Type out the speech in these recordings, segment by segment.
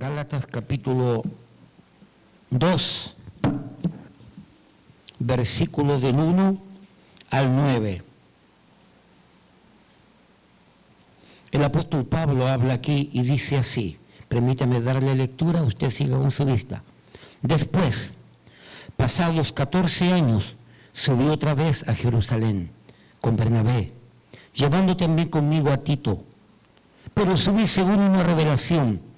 Gálatas capítulo 2, versículos del 1 al 9. El apóstol Pablo habla aquí y dice así, permítame darle lectura, usted siga con su vista. Después, pasados 14 años, subí otra vez a Jerusalén con Bernabé, llevando también conmigo a Tito, pero subí según una revelación,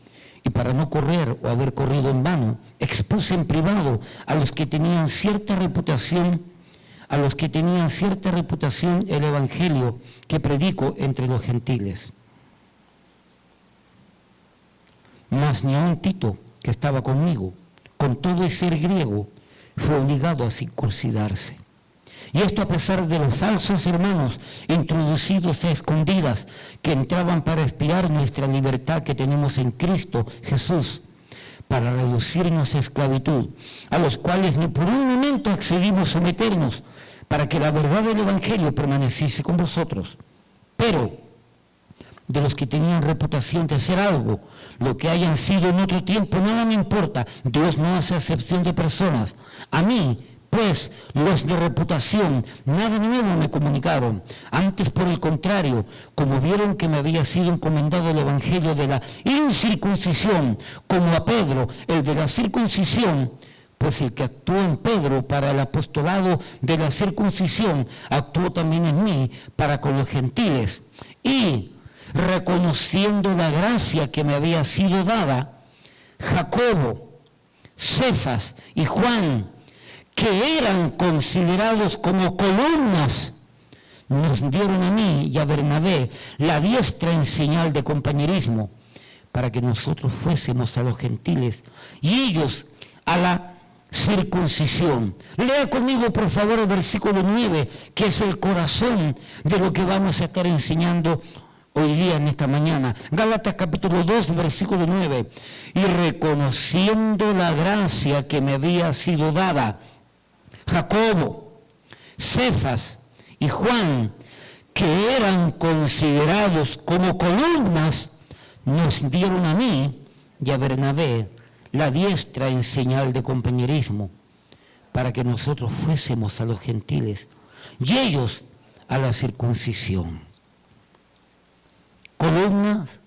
y para no correr o haber corrido en vano, expuse en privado a los que tenían cierta reputación, el evangelio que predico entre los gentiles. Mas ni aun Tito, que estaba conmigo, con todo y ser griego, fue obligado a circuncidarse. Y esto a pesar de los falsos hermanos introducidos a escondidas que entraban para espiar nuestra libertad que tenemos en Cristo Jesús, para reducirnos a esclavitud, a los cuales ni por un momento accedimos a someternos, para que la verdad del Evangelio permaneciese con vosotros. Pero de los que tenían reputación de ser algo, lo que hayan sido en otro tiempo, nada me importa. Dios no hace acepción de personas. A mí, pues, los de reputación, nada nuevo me comunicaron. Antes, por el contrario, como vieron que me había sido encomendado el evangelio de la incircuncisión, como a Pedro, el de la circuncisión, pues el que actuó en Pedro para el apostolado de la circuncisión, actuó también en mí para con los gentiles. Y reconociendo la gracia que me había sido dada, Jacobo, Cefas y Juan, que eran considerados como columnas, nos dieron a mí y a Bernabé la diestra en señal de compañerismo, para que nosotros fuésemos a los gentiles y ellos a la circuncisión. Lea conmigo, por favor, el versículo 9, que es el corazón de lo que vamos a estar enseñando hoy día, en esta mañana. Gálatas capítulo 2, versículo 9. Y reconociendo la gracia que me había sido dada, Jacobo, Cefas y Juan, que eran considerados como columnas, nos dieron a mí y a Bernabé la diestra en señal de compañerismo, para que nosotros fuésemos a los gentiles y ellos a la circuncisión. Columnas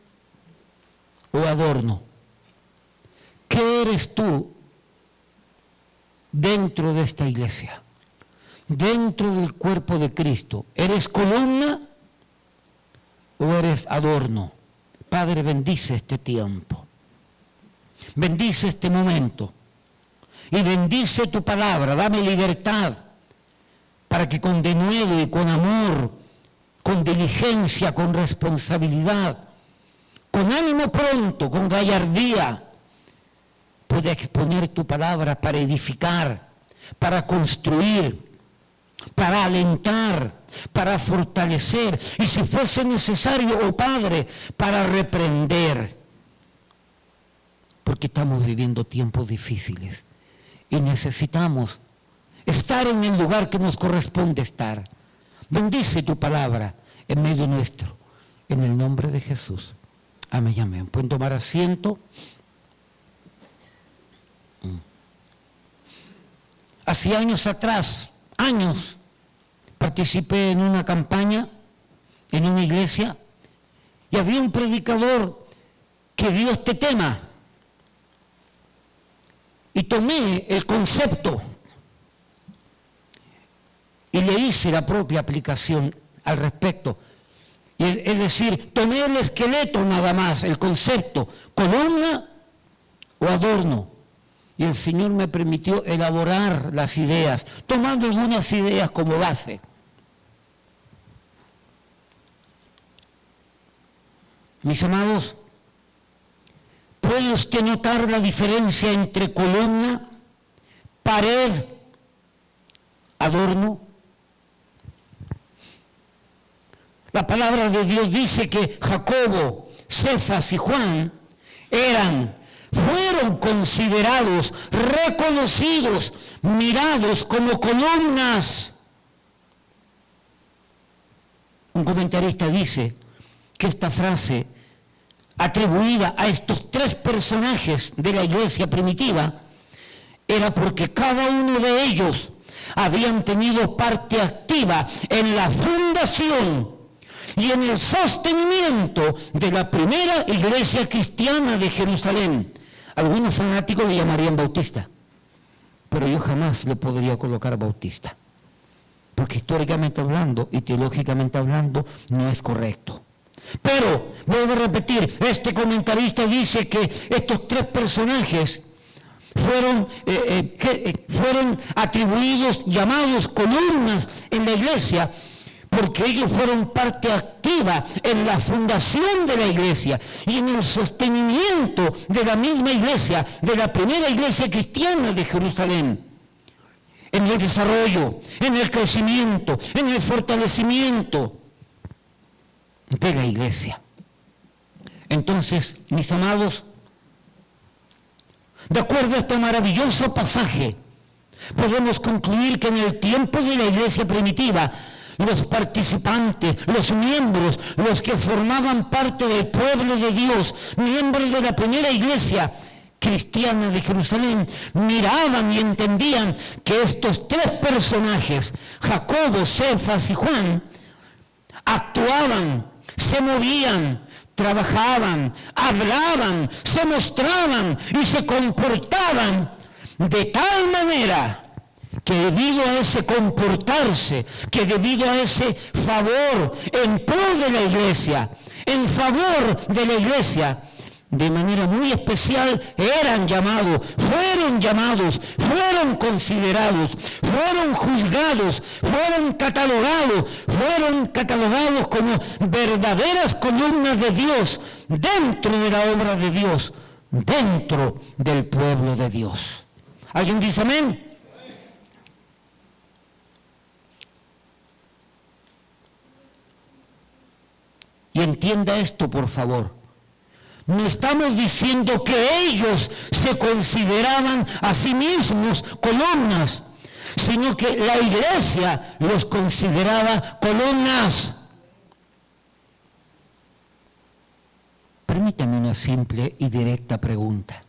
o adorno. ¿Qué eres tú dentro de esta iglesia? Dentro del cuerpo de Cristo. ¿Eres columna o eres adorno? Padre, bendice este tiempo. Bendice este momento. Y bendice tu palabra. Dame libertad para que con denuedo y con amor, con diligencia, con responsabilidad, con ánimo pronto, con gallardía, pueda exponer tu palabra para edificar, para construir, para alentar, para fortalecer, y si fuese necesario, oh Padre, para reprender, porque estamos viviendo tiempos difíciles y necesitamos estar en el lugar que nos corresponde estar. Bendice tu palabra en medio nuestro, en el nombre de Jesús. Amén y amén. Pueden tomar asiento. Hace años atrás, participé en una campaña, en una iglesia, y había un predicador que dio este tema. Y tomé el concepto y le hice la propia aplicación al respecto. Es decir, tomé el esqueleto nada más, el concepto, columna o adorno. Y el Señor me permitió elaborar las ideas, tomando algunas ideas como base. Mis amados, ¿puede usted notar la diferencia entre columna, pared, adorno? La palabra de Dios dice que Jacobo, Cefas y Juan fueron considerados, reconocidos, mirados como columnas. Un comentarista dice que esta frase atribuida a estos tres personajes de la iglesia primitiva era porque cada uno de ellos habían tenido parte activa en la fundación y en el sostenimiento de la primera iglesia cristiana de Jerusalén. Algunos fanáticos le llamarían bautista, pero yo jamás le podría colocar bautista, porque históricamente hablando y teológicamente hablando no es correcto. Pero, vuelvo a repetir, este comentarista dice que estos tres personajes fueron atribuidos, llamados columnas en la iglesia, porque ellos fueron parte activa en la fundación de la iglesia y en el sostenimiento de la misma iglesia, de la primera iglesia cristiana de Jerusalén, en el desarrollo, en el crecimiento, en el fortalecimiento de la iglesia. Entonces, mis amados, de acuerdo a este maravilloso pasaje, podemos concluir que en el tiempo de la iglesia primitiva, los participantes, los miembros, los que formaban parte del pueblo de Dios, miembros de la primera iglesia cristiana de Jerusalén, miraban y entendían que estos tres personajes, Jacobo, Cefas y Juan, actuaban, se movían, trabajaban, hablaban, se mostraban y se comportaban de tal manera que debido a ese comportarse, que debido a ese favor en pro de la iglesia, en favor de la iglesia, de manera muy especial fueron llamados, fueron considerados, fueron juzgados, fueron catalogados como verdaderas columnas de Dios dentro de la obra de Dios, dentro del pueblo de Dios. ¿Alguien dice amén? Y entienda esto, por favor. No estamos diciendo que ellos se consideraban a sí mismos columnas, sino que la iglesia los consideraba columnas. Permítame una simple y directa pregunta.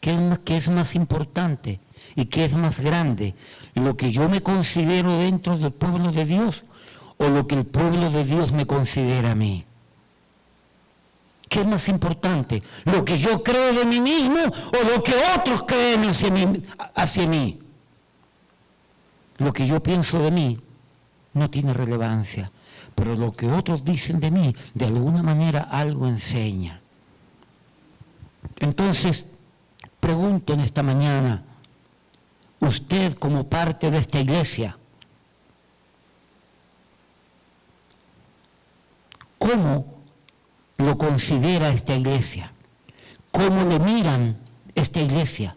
¿Qué es más importante y qué es más grande? ¿Lo que yo me considero dentro del pueblo de Dios o lo que el pueblo de Dios me considera a mí? ¿Qué es más importante? ¿Lo que yo creo de mí mismo o lo que otros creen hacia mí? Lo que yo pienso de mí no tiene relevancia, pero lo que otros dicen de mí, de alguna manera algo enseña. Entonces, pregunto en esta mañana, usted como parte de esta iglesia, ¿cómo lo considera esta iglesia? ¿Cómo le miran esta iglesia?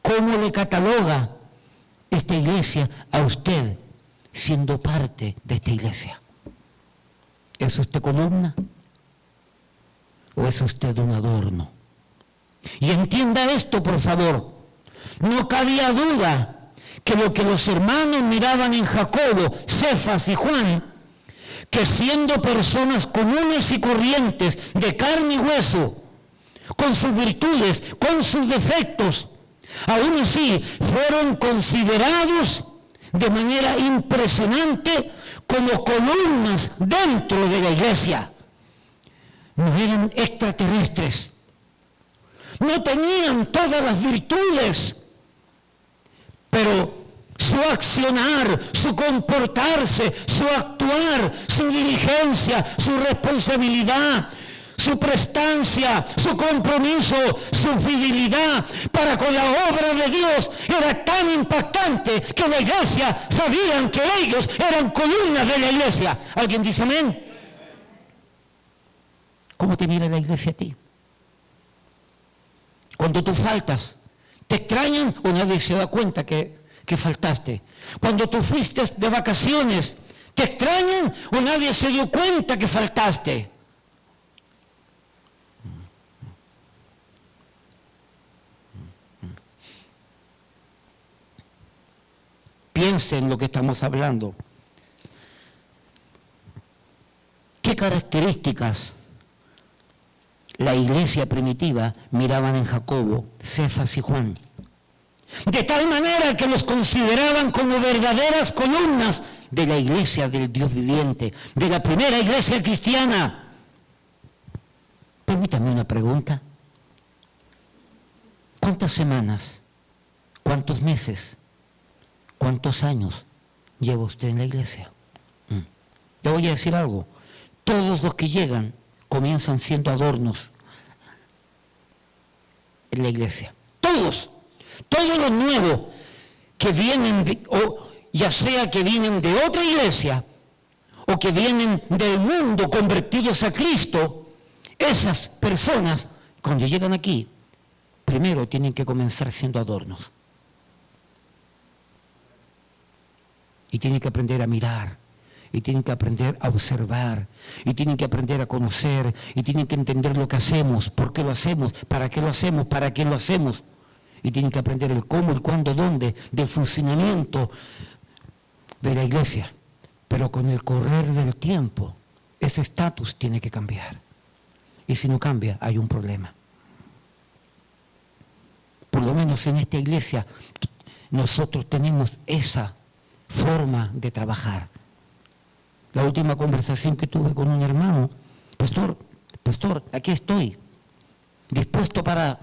¿Cómo le cataloga esta iglesia a usted siendo parte de esta iglesia? ¿Es usted columna o es usted un adorno? Y entienda esto, por favor. No cabía duda que lo que los hermanos miraban en Jacobo, Cefas y Juan, que siendo personas comunes y corrientes, de carne y hueso, con sus virtudes, con sus defectos, aún así fueron considerados de manera impresionante como columnas dentro de la iglesia. No eran extraterrestres, no tenían todas las virtudes, pero su accionar, su comportarse, su actuar, su diligencia, su responsabilidad, su prestancia, su compromiso, su fidelidad para con la obra de Dios era tan impactante que la iglesia sabían que ellos eran columnas de la iglesia. ¿Alguien dice amén? ¿Cómo te mira la iglesia a ti? Cuando tú faltas, ¿te extrañan o nadie se da cuenta que faltaste? Cuando tú fuiste de vacaciones, ¿te extrañan o nadie se dio cuenta que faltaste? Piense en lo que estamos hablando. ¿Qué características la iglesia primitiva miraban en Jacobo, Cefas y Juan. De tal manera que los consideraban como verdaderas columnas de la iglesia del Dios viviente, de la primera iglesia cristiana. Permítame una pregunta. ¿Cuántas semanas, cuántos meses, cuántos años lleva usted en la iglesia? Le voy a decir algo. Todos los que llegan comienzan siendo adornos en la iglesia. Todos los nuevos que vienen, ya sea que vienen de otra iglesia o que vienen del mundo convertidos a Cristo, esas personas, cuando llegan aquí, primero tienen que comenzar siendo adornos. Y tienen que aprender a mirar, y tienen que aprender a observar, y tienen que aprender a conocer, y tienen que entender lo que hacemos, por qué lo hacemos, para qué lo hacemos, para qué lo hacemos. Y tienen que aprender el cómo, el cuándo, dónde, del funcionamiento de la iglesia. Pero con el correr del tiempo, ese estatus tiene que cambiar. Y si no cambia, hay un problema. Por lo menos en esta iglesia, nosotros tenemos esa forma de trabajar. La última conversación que tuve con un hermano, pastor, aquí estoy, dispuesto para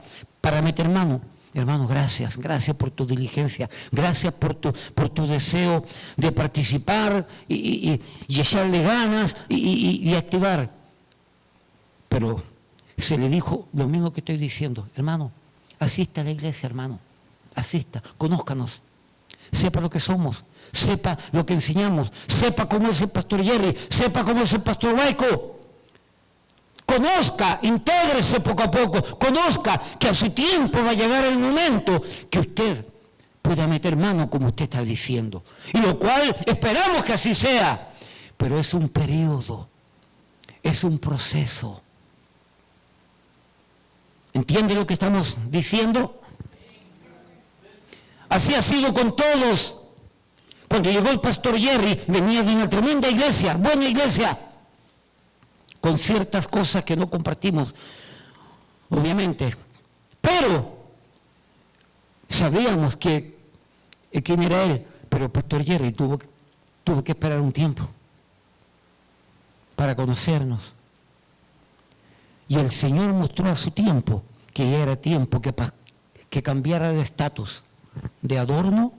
meter mano. Hermano, gracias por tu diligencia, gracias por tu deseo de participar y echarle ganas y activar. Pero se le dijo lo mismo que estoy diciendo. Hermano, asista a la iglesia, hermano, asista, conózcanos, sepa lo que somos, sepa lo que enseñamos, sepa cómo es el pastor Jerry, sepa cómo es el pastor Waico. Conozca, intégrese poco a poco, conozca que a su tiempo va a llegar el momento que usted pueda meter mano como usted está diciendo. Y lo cual esperamos que así sea. Pero es un periodo, es un proceso. ¿Entiende lo que estamos diciendo? Así ha sido con todos. Cuando llegó el pastor Jerry, venía de una tremenda iglesia, buena iglesia, con ciertas cosas que no compartimos, obviamente. Pero sabíamos quién era él. Pero el pastor Jerry tuvo que esperar un tiempo para conocernos. Y el Señor mostró a su tiempo que ya era tiempo que cambiara de estatus, de adorno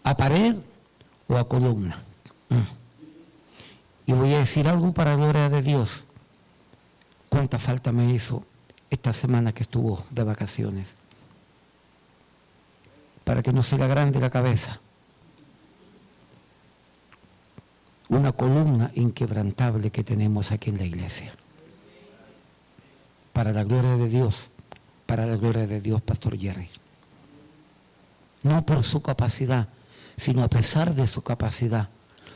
a pared o a columna. Y voy a decir algo para la gloria de Dios. ¿Cuánta falta me hizo esta semana que estuvo de vacaciones? Para que no sea grande la cabeza. Una columna inquebrantable que tenemos aquí en la iglesia. Para la gloria de Dios, Pastor Jerry. No por su capacidad, sino a pesar de su capacidad,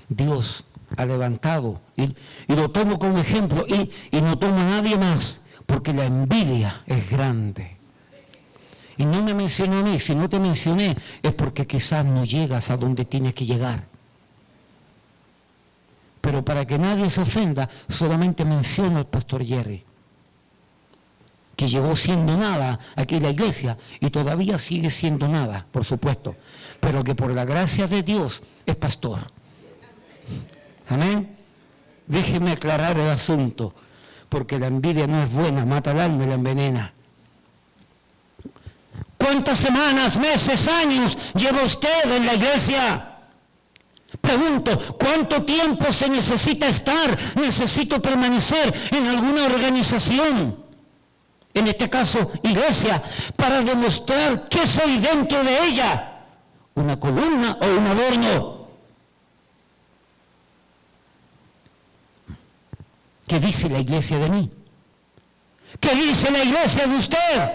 Dios ha levantado, y lo tomo como ejemplo, y no tomo a nadie más, porque la envidia es grande. Y no me mencionó a mí, si no te mencioné, es porque quizás no llegas a donde tienes que llegar. Pero para que nadie se ofenda, solamente menciono al pastor Jerry, que llegó siendo nada aquí en la iglesia y todavía sigue siendo nada, por supuesto, pero que por la gracia de Dios es pastor. Amén. Déjeme aclarar el asunto, porque la envidia no es buena, mata el alma y la envenena. ¿Cuántas semanas, meses, años lleva usted en la iglesia? Pregunto, ¿cuánto tiempo se necesita estar? Necesito permanecer en alguna organización, en este caso iglesia, para demostrar que soy dentro de ella, una columna o un adorno. ¿Qué dice la iglesia de mí? ¿Qué dice la iglesia de usted?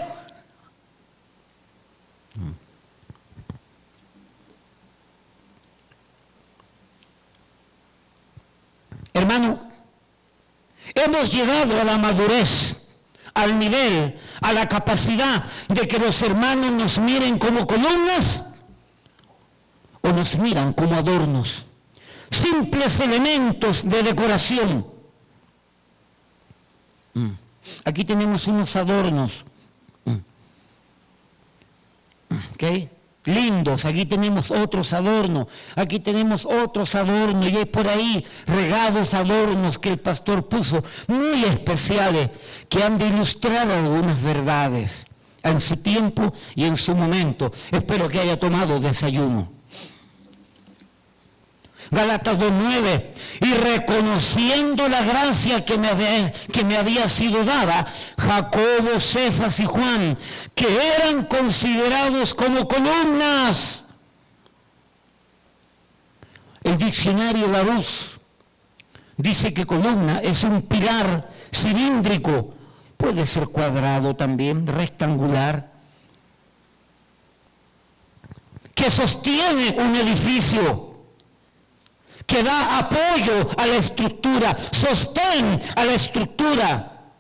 Hermano, hemos llegado a la madurez, al nivel, a la capacidad de que los hermanos nos miren como columnas o nos miran como adornos, simples elementos de decoración. Aquí tenemos unos adornos. ¿Ok? Lindos. Aquí tenemos otros adornos. Aquí tenemos otros adornos. Y hay por ahí regados adornos que el pastor puso, muy especiales, que han de ilustrar algunas verdades en su tiempo y en su momento. Espero que haya tomado desayuno. Gálatas 2:9, y reconociendo la gracia que me había sido dada, Jacobo, Cefas y Juan, que eran considerados como columnas. El diccionario Larousse dice que columna es un pilar cilíndrico, puede ser cuadrado también, rectangular, que sostiene un edificio, que da apoyo a la estructura, sostén a la estructura.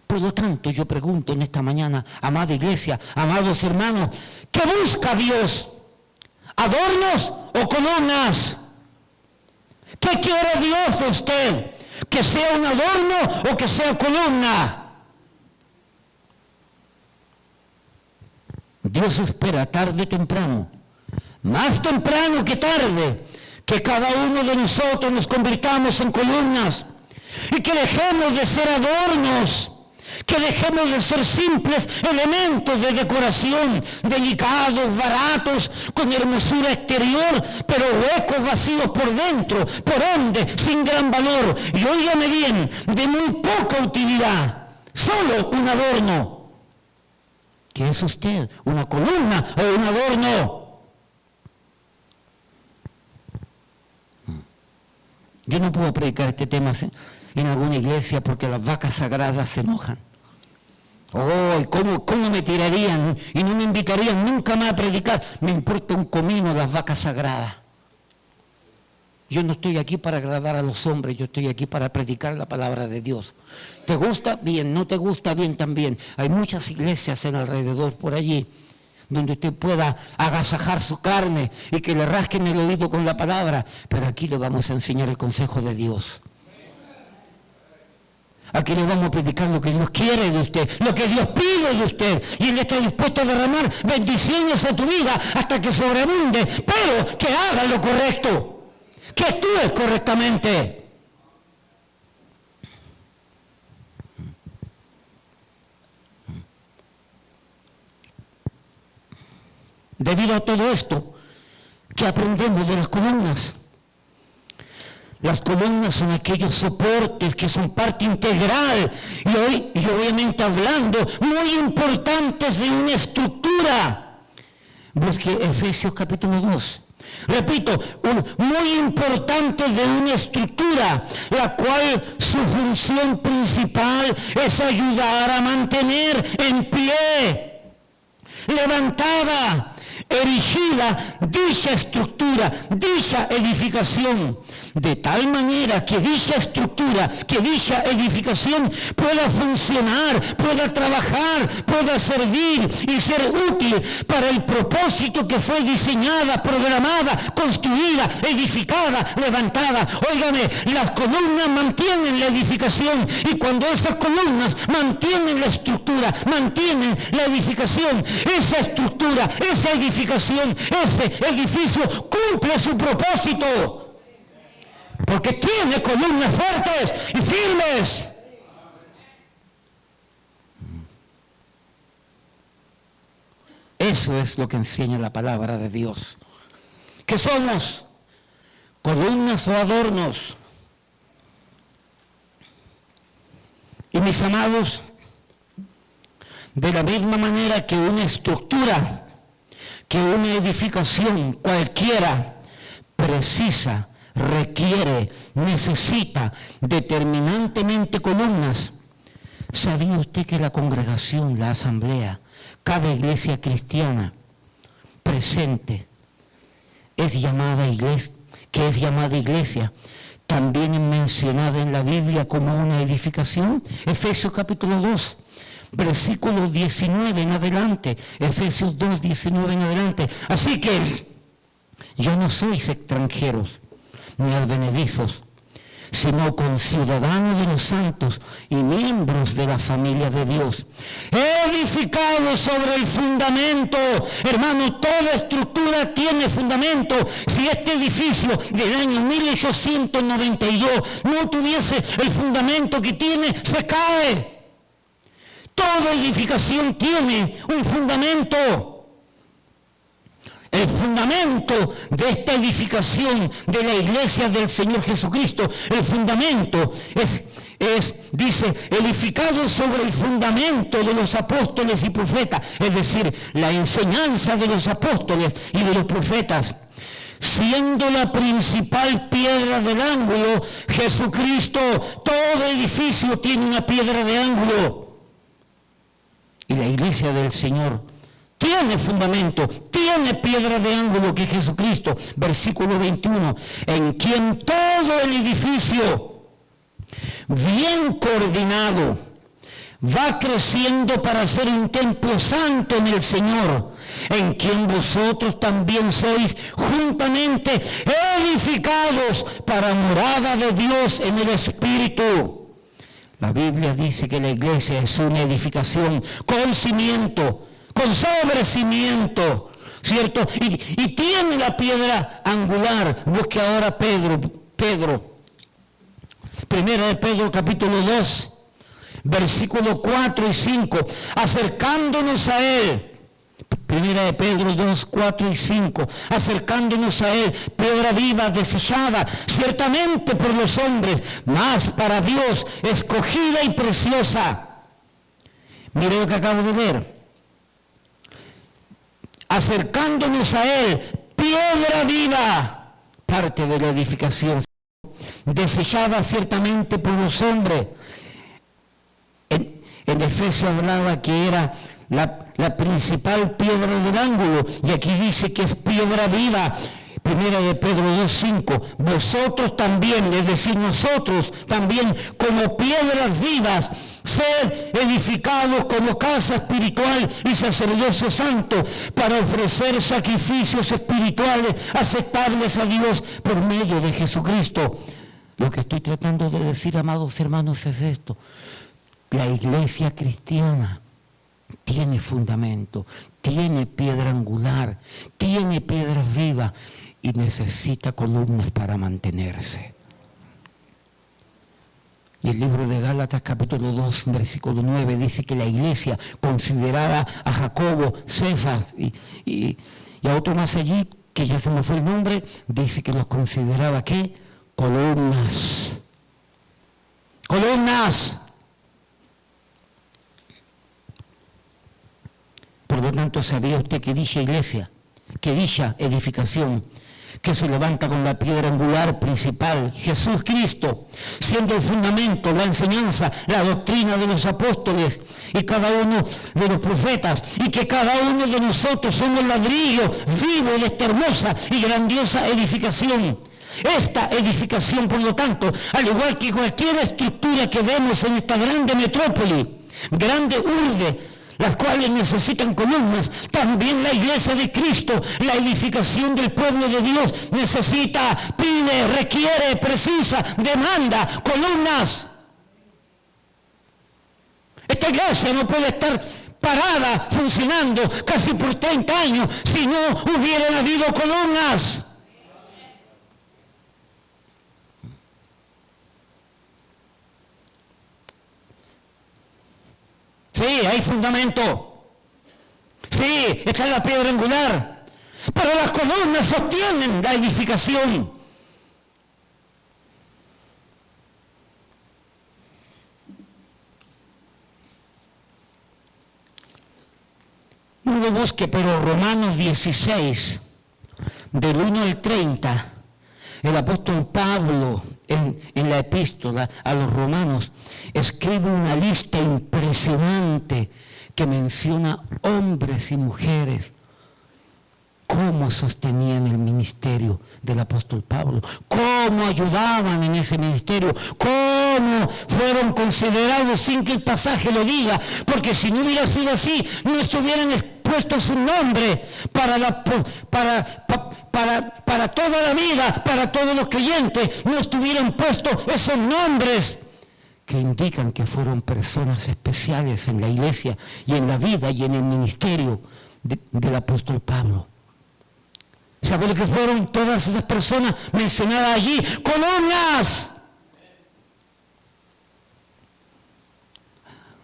Por lo tanto, yo pregunto en esta mañana, amada iglesia, amados hermanos, ¿qué busca Dios? ¿Adornos o columnas? ¿Qué quiere Dios de usted? ¿Que sea un adorno o que sea columna? Dios espera tarde o temprano, más temprano que tarde, que cada uno de nosotros nos convirtamos en columnas y que dejemos de ser adornos, que dejemos de ser simples elementos de decoración, delicados, baratos, con hermosura exterior, pero huecos, vacíos por dentro, por ende, sin gran valor. Y óigame bien, de muy poca utilidad, solo un adorno. ¿Qué es usted? ¿Una columna o un adorno? Yo no puedo predicar este tema en alguna iglesia porque las vacas sagradas se enojan. Oh, ¿cómo me tirarían y no me invitarían nunca más a predicar? Me importa un comino las vacas sagradas. Yo no estoy aquí para agradar a los hombres, yo estoy aquí para predicar la palabra de Dios. ¿Te gusta? Bien. ¿No te gusta? Bien también. Hay muchas iglesias en alrededor por allí donde usted pueda agasajar su carne y que le rasquen el oído con la palabra, pero aquí le vamos a enseñar el consejo de Dios. Aquí le vamos a predicar lo que Dios quiere de usted, lo que Dios pide de usted, y Él está dispuesto a derramar bendiciones a tu vida hasta que sobreabunde, pero que haga lo correcto, que actúes correctamente. Debido a todo esto, ¿qué aprendemos de las columnas? Las columnas son aquellos soportes que son parte integral y obviamente hablando muy importantes de una estructura. Busque Efesios capítulo 2. Repito, muy importantes de una estructura, la cual su función principal es ayudar a mantener en pie, levantada, erigida dicha estructura, dicha edificación, de tal manera que dicha estructura, que dicha edificación pueda funcionar, pueda trabajar, pueda servir y ser útil para el propósito que fue diseñada, programada, construida, edificada, levantada. Óigame, las columnas mantienen la edificación y cuando esas columnas mantienen la estructura, mantienen la edificación, esa estructura, esa edificación, ese edificio cumple su propósito. Porque tiene columnas fuertes y firmes. Eso es lo que enseña la palabra de Dios. ¿Qué somos? ¿Columnas o adornos? Y mis amados, de la misma manera que una estructura, que una edificación cualquiera precisa, requiere, necesita determinantemente columnas. ¿Sabía usted que la congregación, la asamblea, cada iglesia cristiana presente es llamada iglesia, que es llamada iglesia, también es mencionada en la Biblia como una edificación? Efesios capítulo 2, versículos 19 en adelante, Efesios 2, 19 en adelante. Así que ya no sois extranjeros ni advenedizos, sino conciudadanos de los santos y miembros de la familia de Dios, edificados sobre el fundamento. Hermano, toda estructura tiene fundamento. Si este edificio del año 1892 no tuviese el fundamento que tiene, se cae. Toda edificación tiene un fundamento. El fundamento de esta edificación de la iglesia del Señor Jesucristo, el fundamento dice, edificado sobre el fundamento de los apóstoles y profetas, es decir, la enseñanza de los apóstoles y de los profetas, siendo la principal piedra del ángulo Jesucristo. Todo edificio tiene una piedra de ángulo. Y la iglesia del Señor tiene fundamento, tiene piedra de ángulo, que es Jesucristo. Versículo 21, en quien todo el edificio, bien coordinado, va creciendo para ser un templo santo en el Señor, en quien vosotros también sois juntamente edificados para morada de Dios en el Espíritu. La Biblia dice que la iglesia es una edificación con cimiento, con sobrecimiento, ¿cierto? Y tiene la piedra angular. Busque ahora Pedro. Primera de Pedro, capítulo 2, versículos 4 y 5. Acercándonos a Él. Primera de Pedro 2, 4 y 5. Acercándonos a Él, piedra viva, desechada, ciertamente por los hombres, mas para Dios, escogida y preciosa. Mire lo que acabo de ver. Acercándonos a Él, piedra viva, parte de la edificación, desechada ciertamente por los hombres. En Efesios hablaba que era la principal piedra del ángulo, y aquí dice que es piedra viva. Primera de Pedro 2:5, vosotros también, es decir, nosotros también, como piedras vivas, ser edificados como casa espiritual y sacerdocio santo, para ofrecer sacrificios espirituales aceptables a Dios por medio de Jesucristo. Lo que estoy tratando de decir, amados hermanos, es esto: la iglesia cristiana tiene fundamento, tiene piedra angular, tiene piedras vivas, y necesita columnas para mantenerse. Y el libro de Gálatas, capítulo 2, versículo 9, dice que la iglesia consideraba a Jacobo, Cefas y a otro más allí, que ya se me fue el nombre, dice que los consideraba, ¿qué? Columnas. Columnas. Por lo tanto, ¿sabía usted que dicha iglesia, que dicha edificación, que se levanta con la piedra angular principal, Jesús Cristo, siendo el fundamento, la enseñanza, la doctrina de los apóstoles y cada uno de los profetas, y que cada uno de nosotros somos ladrillo vivo de esta hermosa y grandiosa edificación? Esta edificación, por lo tanto, al igual que cualquier estructura que vemos en esta grande metrópoli, grande urbe, las cuales necesitan columnas, también la iglesia de Cristo, la edificación del pueblo de Dios, necesita, pide, requiere, precisa, demanda columnas. Esta iglesia no puede estar parada, funcionando casi por 30 años, si no hubieran habido columnas. Sí, hay fundamento. Sí, está la piedra angular. Pero las columnas sostienen la edificación. No lo busque, pero Romanos 16, del 1 al 30, el apóstol Pablo, en la epístola a los romanos, escribe una lista impresionante que menciona hombres y mujeres, cómo sostenían el ministerio del apóstol Pablo, cómo ayudaban en ese ministerio, cómo fueron considerados sin que el pasaje lo diga, porque si no hubiera sido así, no estuvieran expuestos su nombre para para toda la vida, para todos los creyentes, no estuvieran puestos esos nombres que indican que fueron personas especiales en la iglesia y en la vida y en el ministerio del apóstol Pablo. ¿Sabe lo que fueron todas esas personas mencionadas allí? ¡Columnas!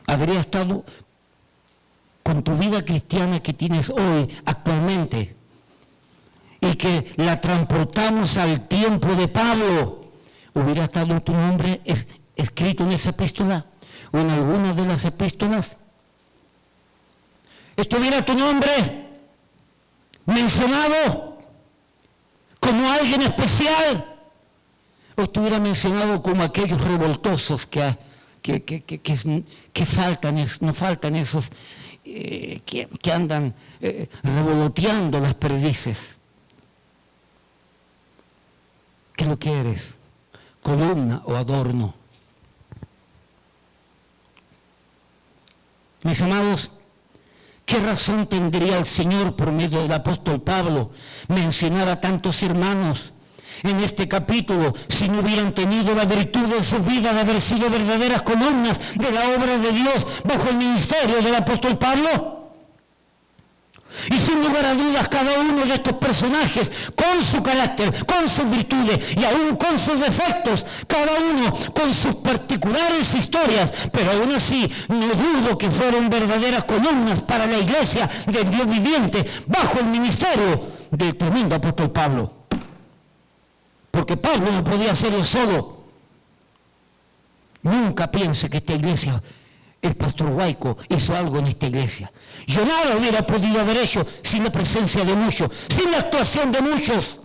Habría estado con tu vida cristiana que tienes hoy, actualmente, y que la transportamos al tiempo de Pablo, ¿hubiera estado tu nombre escrito en esa epístola o en alguna de las epístolas? ¿Estuviera tu nombre mencionado como alguien especial? ¿O estuviera mencionado como aquellos revoltosos que no faltan esos que andan revoloteando las perdices? ¿Qué es lo que eres? ¿Columna o adorno? Mis amados, ¿qué razón tendría el Señor por medio del apóstol Pablo mencionar a tantos hermanos en este capítulo si no hubieran tenido la virtud de su vida de haber sido verdaderas columnas de la obra de Dios bajo el ministerio del apóstol Pablo? Y sin lugar a dudas, cada uno de estos personajes, con su carácter, con sus virtudes y aún con sus defectos, cada uno con sus particulares historias, pero aún así no dudo que fueron verdaderas columnas para la iglesia del Dios viviente bajo el ministerio del tremendo apóstol Pablo. Porque Pablo no podía hacerlo solo. Nunca piense que esta iglesia, el pastor Huayco hizo algo en esta iglesia. Yo nada hubiera podido haber hecho sin la presencia de muchos, sin la actuación de muchos.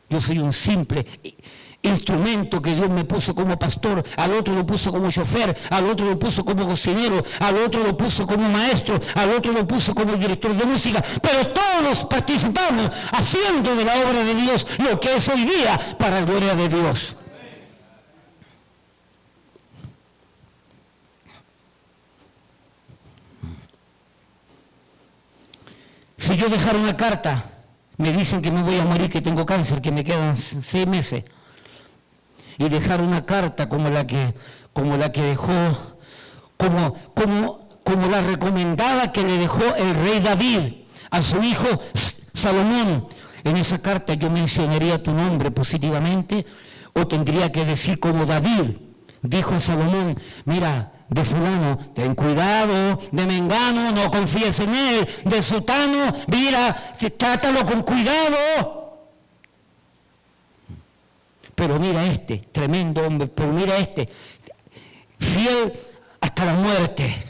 Yo soy un simple instrumento que Dios me puso como pastor, al otro lo puso como chofer, al otro lo puso como cocinero, al otro lo puso como maestro, al otro lo puso como director de música, pero todos participamos haciendo de la obra de Dios lo que es hoy día para la gloria de Dios. Si yo dejara una carta, me dicen que me voy a morir, que tengo cáncer, que me quedan 6 meses, y dejar una carta como la que dejó, como la recomendada que le dejó el rey David a su hijo Salomón. En esa carta yo mencionaría tu nombre positivamente, o tendría que decir como David dijo a Salomón: mira, de fulano, ten cuidado, de mengano, no confíes en él, de sutano, mira, trátalo con cuidado. Pero mira este, tremendo hombre, pero mira este, fiel hasta la muerte.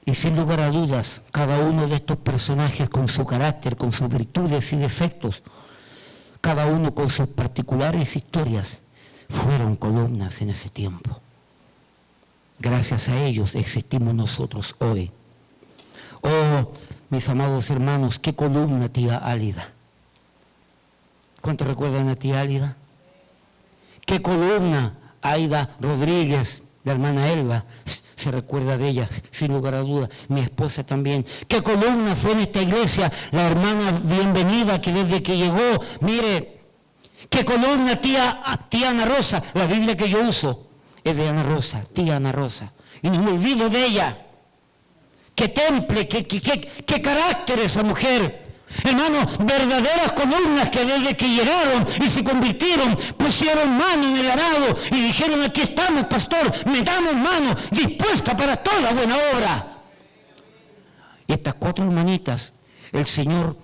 Y sin lugar a dudas, cada uno de estos personajes con su carácter, con sus virtudes y defectos, cada uno con sus particulares historias, fueron columnas en ese tiempo. Gracias a ellos existimos nosotros hoy. Oh, mis amados hermanos, qué columna tía Álida. ¿Cuántos recuerdan a tía Álida? Qué columna Aida Rodríguez, la hermana Elba. Se recuerda de ella, sin lugar a dudas, mi esposa también. ¿Qué columna fue en esta iglesia la hermana Bienvenida, que desde que llegó, mire, qué columna tía Ana Rosa? La Biblia que yo uso es de Ana Rosa, tía Ana Rosa, y no me olvido de ella. Qué temple, qué carácter esa mujer. Hermanos, verdaderas columnas que desde que llegaron y se convirtieron, pusieron mano en el arado y dijeron: aquí estamos, pastor, metamos mano, dispuesta para toda buena obra. Y estas 4 hermanitas, el Señor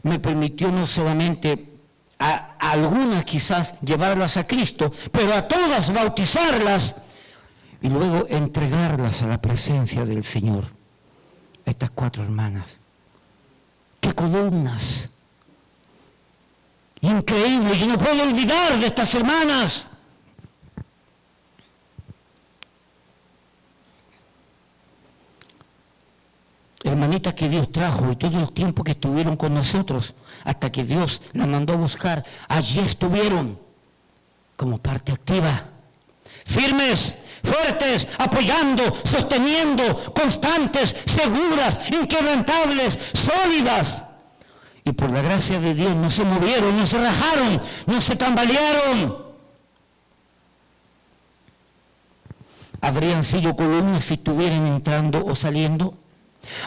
me permitió no solamente a algunas quizás llevarlas a Cristo, pero a todas bautizarlas y luego entregarlas a la presencia del Señor. Estas 4 hermanas. ¡Qué columnas! Increíble, yo no puedo olvidar de estas hermanas. Hermanitas que Dios trajo y todo el tiempo que estuvieron con nosotros, hasta que Dios las mandó a buscar, allí estuvieron. como parte activa. Firmes, fuertes, apoyando, sosteniendo, constantes, seguras, inquebrantables, sólidas. Y por la gracia de Dios no se movieron, no se rajaron, no se tambalearon. ¿Habrían sido columnas si estuvieran entrando o saliendo?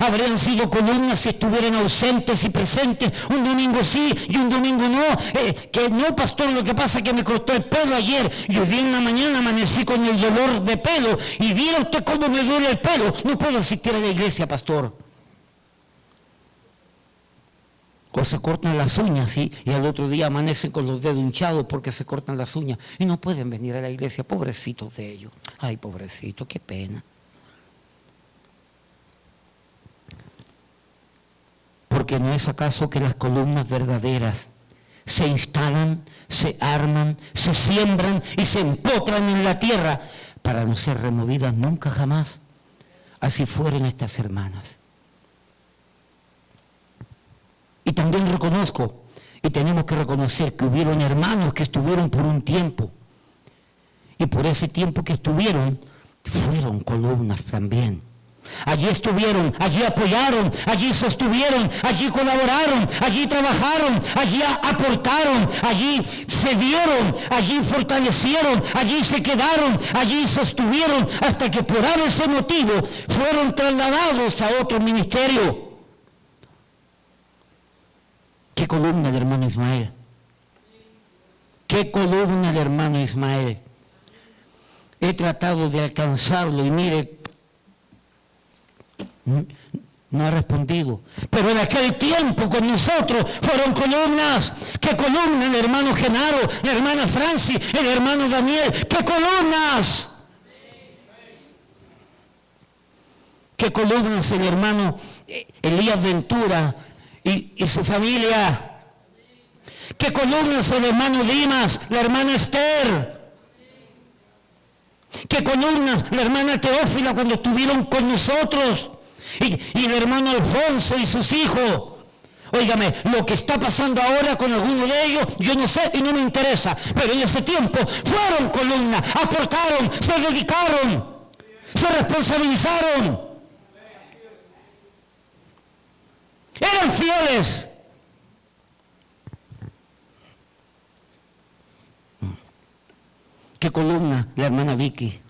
¿Habrían sido columnas si estuvieran ausentes y presentes? Un domingo sí y un domingo no. Que no, pastor, lo que pasa es que me cortó el pelo ayer. Y hoy día en la mañana amanecí con el dolor de pelo. Y viera usted cómo me duele el pelo. No puedo asistir a la iglesia, pastor. O se cortan las uñas, ¿sí? Y al otro día amanecen con los dedos hinchados porque se cortan las uñas. Y no pueden venir a la iglesia. Pobrecitos de ellos. Ay, pobrecitos, qué pena. Porque no es acaso que las columnas verdaderas se instalan, se arman, se siembran y se empotran en la tierra para no ser removidas nunca jamás. Así fueron estas hermanas. Y también reconozco, y tenemos que reconocer que hubieron hermanos que estuvieron por un tiempo. Y por ese tiempo que estuvieron, fueron columnas también. Allí estuvieron, allí apoyaron, allí sostuvieron, allí colaboraron, allí trabajaron, allí aportaron, allí se dieron, allí fortalecieron, allí se quedaron, allí sostuvieron, hasta que por ese motivo fueron trasladados a otro ministerio. ¿Qué columna el hermano Ismael? ¿Qué columna el hermano Ismael? He tratado de alcanzarlo y mire, no ha respondido. Pero en aquel tiempo con nosotros fueron columnas. ¿Qué columna el hermano Genaro, la hermana Francis, el hermano Daniel? ¿Qué columnas? ¿Qué columnas el hermano Elías Ventura y su familia? ¿Qué columnas el hermano Dimas, la hermana Esther? ¿Qué columnas la hermana Teófila cuando estuvieron con nosotros? Y el hermano Alfonso y sus hijos. Óigame, lo que está pasando ahora con alguno de ellos, yo no sé y no me interesa, pero en ese tiempo fueron columnas, aportaron, se dedicaron, se responsabilizaron, eran fieles. ¿Qué columna la hermana Vicky?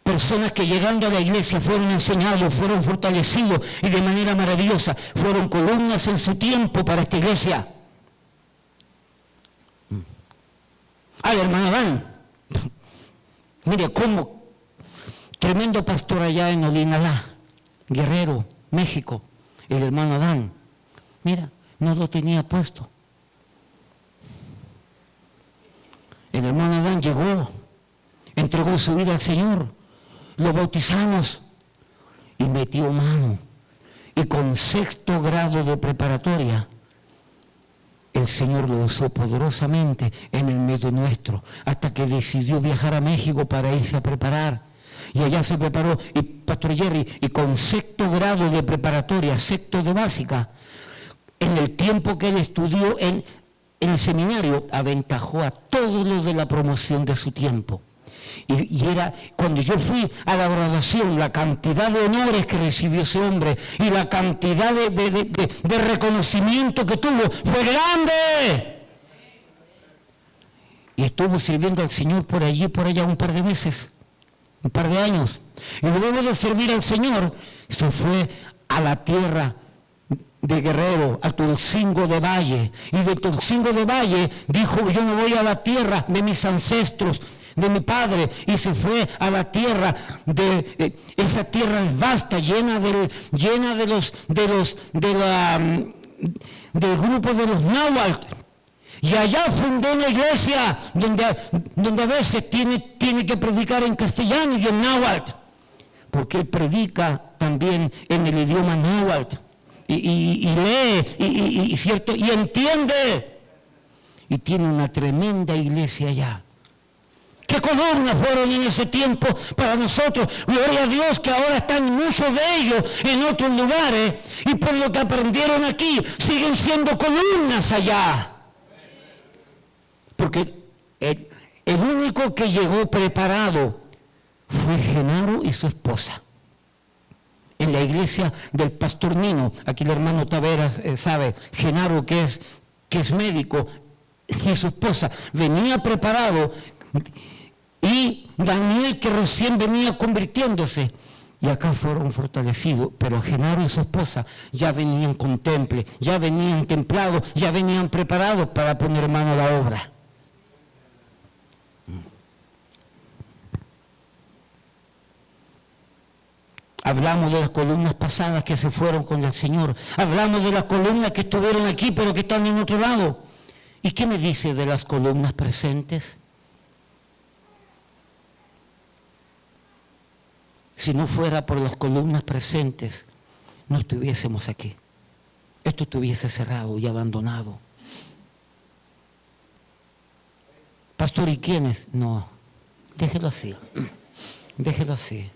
Personas que llegando a la iglesia fueron enseñados, fueron fortalecidos y de manera maravillosa, fueron columnas en su tiempo para esta iglesia. Al hermano Adán, mire cómo, tremendo pastor allá en Olinalá, Guerrero, México, el hermano Adán, mira, no lo tenía puesto. El hermano Adán llegó, entregó su vida al Señor. Lo bautizamos y metió mano. Y con 6º grado de preparatoria, el Señor lo usó poderosamente en el medio nuestro, hasta que decidió viajar a México para irse a preparar. Y allá se preparó, y Pastor Jerry, y con 6º grado de preparatoria, 6º de básica, en el tiempo que él estudió en el seminario, aventajó a todos los de la promoción de su tiempo. Y era, cuando yo fui a la graduación, la cantidad de honores que recibió ese hombre y la cantidad de reconocimiento que tuvo fue grande. Y estuvo sirviendo al Señor por allí y por allá un par de meses, un par de años. Y luego de servir al Señor, se fue a la tierra de Guerrero, a Tulcingo de Valle. Y de Tulcingo de Valle dijo, yo me voy a la tierra de mis ancestros, de mi padre, y se fue a la tierra esa tierra es vasta, llena del grupo de los náhuatl. Y allá fundó una iglesia donde a veces tiene que predicar en castellano y en náhuatl, porque él predica también en el idioma náhuatl y lee cierto y entiende, y tiene una tremenda iglesia allá. ¿Qué columnas fueron en ese tiempo para nosotros? Gloria a Dios que ahora están muchos de ellos en otros lugares y por lo que aprendieron aquí siguen siendo columnas allá. Porque el único que llegó preparado fue Genaro y su esposa. En la iglesia del pastor Nino, aquí el hermano Taveras sabe, Genaro que es médico, y su esposa venía preparado, y Daniel que recién venía convirtiéndose, y acá fueron fortalecidos, pero Genaro y su esposa ya venían con temple, ya venían templados, ya venían preparados para poner mano a la obra. Hablamos de las columnas pasadas que se fueron con el Señor. Hablamos de las columnas que estuvieron aquí, pero que están en otro lado. ¿Y qué me dice de las columnas presentes? Si no fuera por las columnas presentes, no estuviésemos aquí. Esto estuviese cerrado y abandonado. Pastor, ¿y quiénes? No, déjelo así. Déjelo así.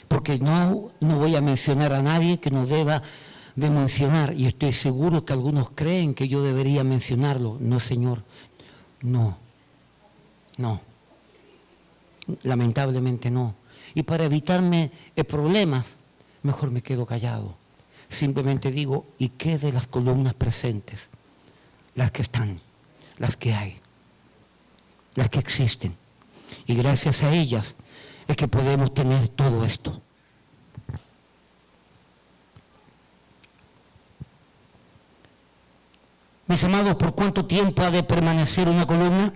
Porque no voy a mencionar a nadie que no deba de mencionar, y estoy seguro que algunos creen que yo debería mencionarlo. No, Señor, no, lamentablemente no. Y para evitarme problemas, mejor me quedo callado. Simplemente digo, ¿y qué de las columnas presentes? Las que están, las que hay, las que existen. Y gracias a ellas es que podemos tener todo esto. Mis amados, ¿por cuánto tiempo ha de permanecer una columna?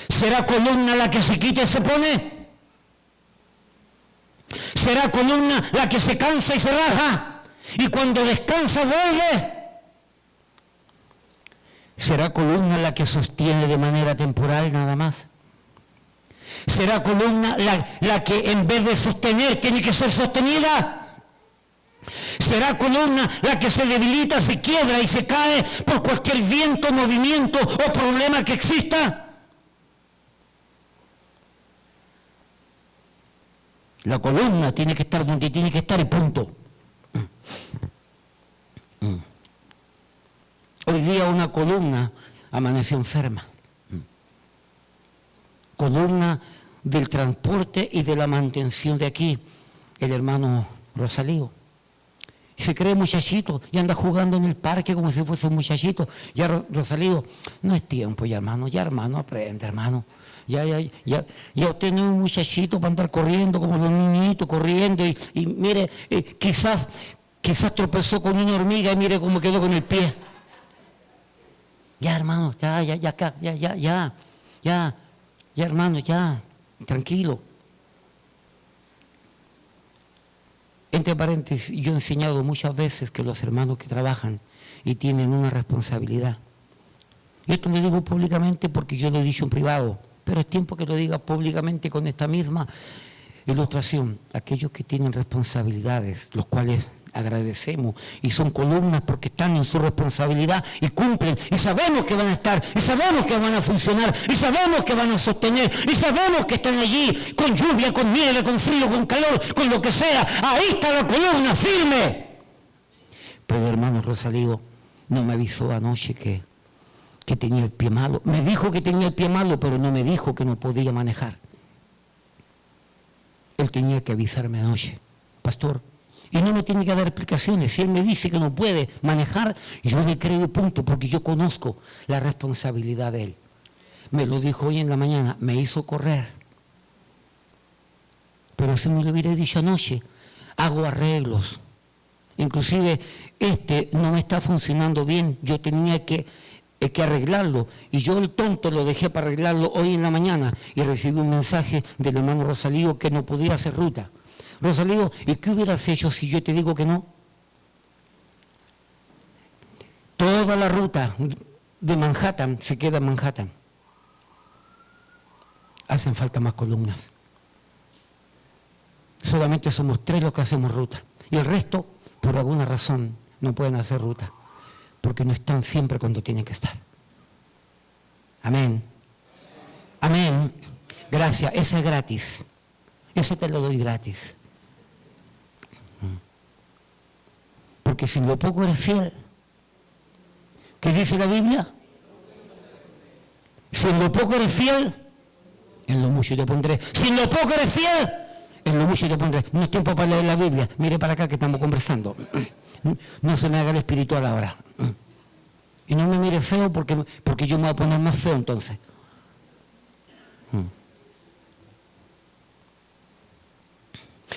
¿Será columna la que se quita y se pone? ¿Será columna la que se cansa y se raja? Y cuando descansa vuelve. ¿Será columna la que sostiene de manera temporal nada más? ¿Será columna la que en vez de sostener tiene que ser sostenida? ¿Será columna la que se debilita, se quiebra y se cae por cualquier viento, movimiento o problema que exista? La columna tiene que estar donde tiene que estar y punto. Hoy día una columna amaneció enferma. Columna del transporte y de la mantención de aquí, el hermano Rosalío. Se cree muchachito y anda jugando en el parque como si fuese un muchachito. Ya Rosalío, no es tiempo ya hermano, aprende hermano. Ya usted no es un muchachito para andar corriendo como los niñitos, corriendo y mire, quizás tropezó con una hormiga y mire cómo quedó con el pie. Ya hermano, ya hermano, ya, tranquilo. Entre paréntesis, yo he enseñado muchas veces que los hermanos que trabajan y tienen una responsabilidad. Y esto lo digo públicamente porque yo lo he dicho en privado, pero es tiempo que lo diga públicamente con esta misma ilustración. Aquellos que tienen responsabilidades, los cuales agradecemos y son columnas porque están en su responsabilidad y cumplen y sabemos que van a estar y sabemos que van a funcionar y sabemos que van a sostener y sabemos que están allí con lluvia, con nieve, con frío, con calor, con lo que sea. Ahí está la columna firme. Pero hermano Rosalío no me avisó anoche que tenía el pie malo. Me dijo que tenía el pie malo, pero no me dijo que no podía manejar. Él tenía que avisarme anoche. Pastor, y no me tiene que dar explicaciones. Si él me dice que no puede manejar, yo le creo punto, porque yo conozco la responsabilidad de él. Me lo dijo hoy en la mañana, me hizo correr. Pero si me lo hubiera dicho anoche, hago arreglos. Inclusive no me está funcionando bien, yo tenía que arreglarlo. Y yo el tonto lo dejé para arreglarlo hoy en la mañana y recibí un mensaje del hermano Rosalío que no podía hacer ruta. Rosalío, ¿y qué hubieras hecho si yo te digo que no? Toda la ruta de Manhattan se queda en Manhattan. Hacen falta más columnas. Solamente somos 3 los que hacemos ruta. Y el resto, por alguna razón, no pueden hacer ruta. Porque no están siempre cuando tienen que estar. Amén. Amén. Gracias. Esa es gratis. Eso te lo doy gratis. Porque si en lo poco eres fiel, ¿Qué dice la Biblia? Si en lo poco eres fiel, en lo mucho te pondré. Si en lo poco eres fiel, en lo mucho te pondré. No es tiempo para leer la Biblia. Mire para acá que estamos conversando. No se me haga el espiritual ahora. Y no me mire feo porque yo me voy a poner más feo entonces.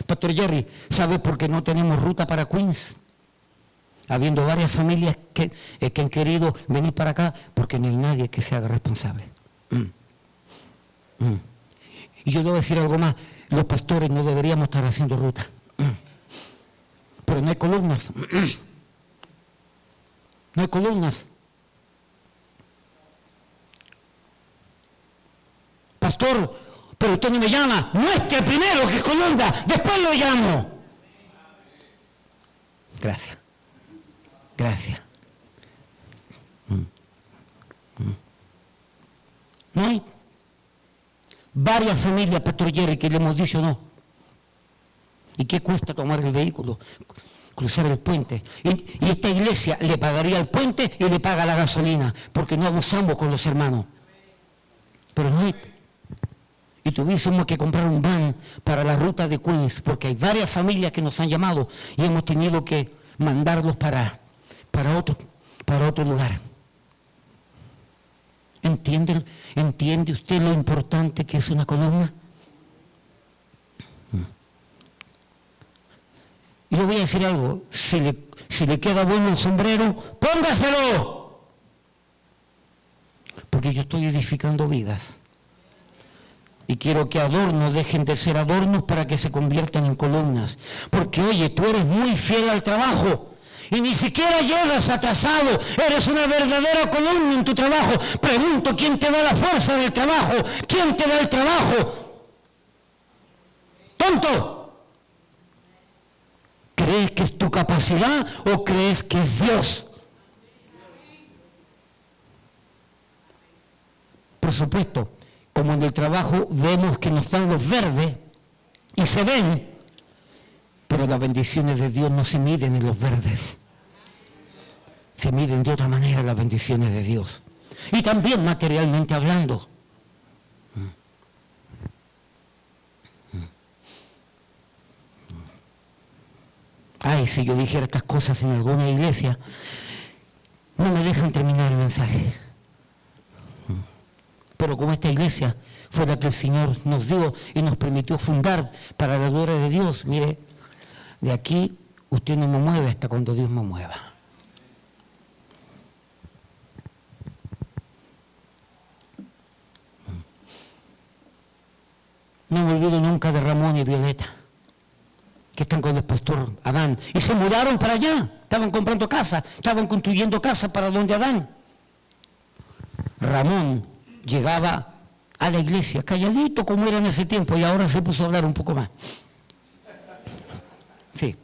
Pastor Jerry, ¿sabe por qué no tenemos ruta para Queens? Habiendo varias familias que han querido venir para acá, porque no hay nadie que se haga responsable. Y yo le voy a decir algo más, los pastores no deberíamos estar haciendo ruta. Pero no hay columnas. No hay columnas. Pastor, pero usted no me llama. Muestre primero que es columna, después lo llamo. Gracias. Gracias. No hay varias familias, Pastor Jerry, que le hemos dicho no. ¿Y qué cuesta tomar el vehículo? Cruzar el puente. Y esta iglesia le pagaría el puente y le paga la gasolina, porque no abusamos con los hermanos. Pero no hay. Y tuviésemos que comprar un van para la ruta de Queens, porque hay varias familias que nos han llamado y hemos tenido que mandarlos para otro lugar. ¿Entiende usted lo importante que es una columna? Y le voy a decir algo, si le queda bueno el sombrero, póngaselo. Porque yo estoy edificando vidas. Y quiero que adornos dejen de ser adornos para que se conviertan en columnas. Porque oye, tú eres muy fiel al trabajo. Y ni siquiera llegas atrasado, eres una verdadera columna en tu trabajo. Pregunto, ¿quién te da la fuerza del trabajo? ¿Quién te da el trabajo? ¡Tonto! ¿Crees que es tu capacidad o crees que es Dios? Por supuesto, como en el trabajo vemos que nos dan los verdes y se ven, pero las bendiciones de Dios no se miden en los verdes. Se miden de otra manera las bendiciones de Dios. Y también materialmente hablando. Ay, si yo dijera estas cosas en alguna iglesia, no me dejan terminar el mensaje. Pero como esta iglesia fue la que el Señor nos dio y nos permitió fundar para la gloria de Dios, mire, de aquí usted no me mueve hasta cuando Dios me mueva. No me olvido nunca de Ramón y Violeta, que están con el pastor Adán, y se mudaron para allá, estaban comprando casa, estaban construyendo casa para donde Adán. Ramón llegaba a la iglesia, calladito como era en ese tiempo, y ahora se puso a hablar un poco más. Sí.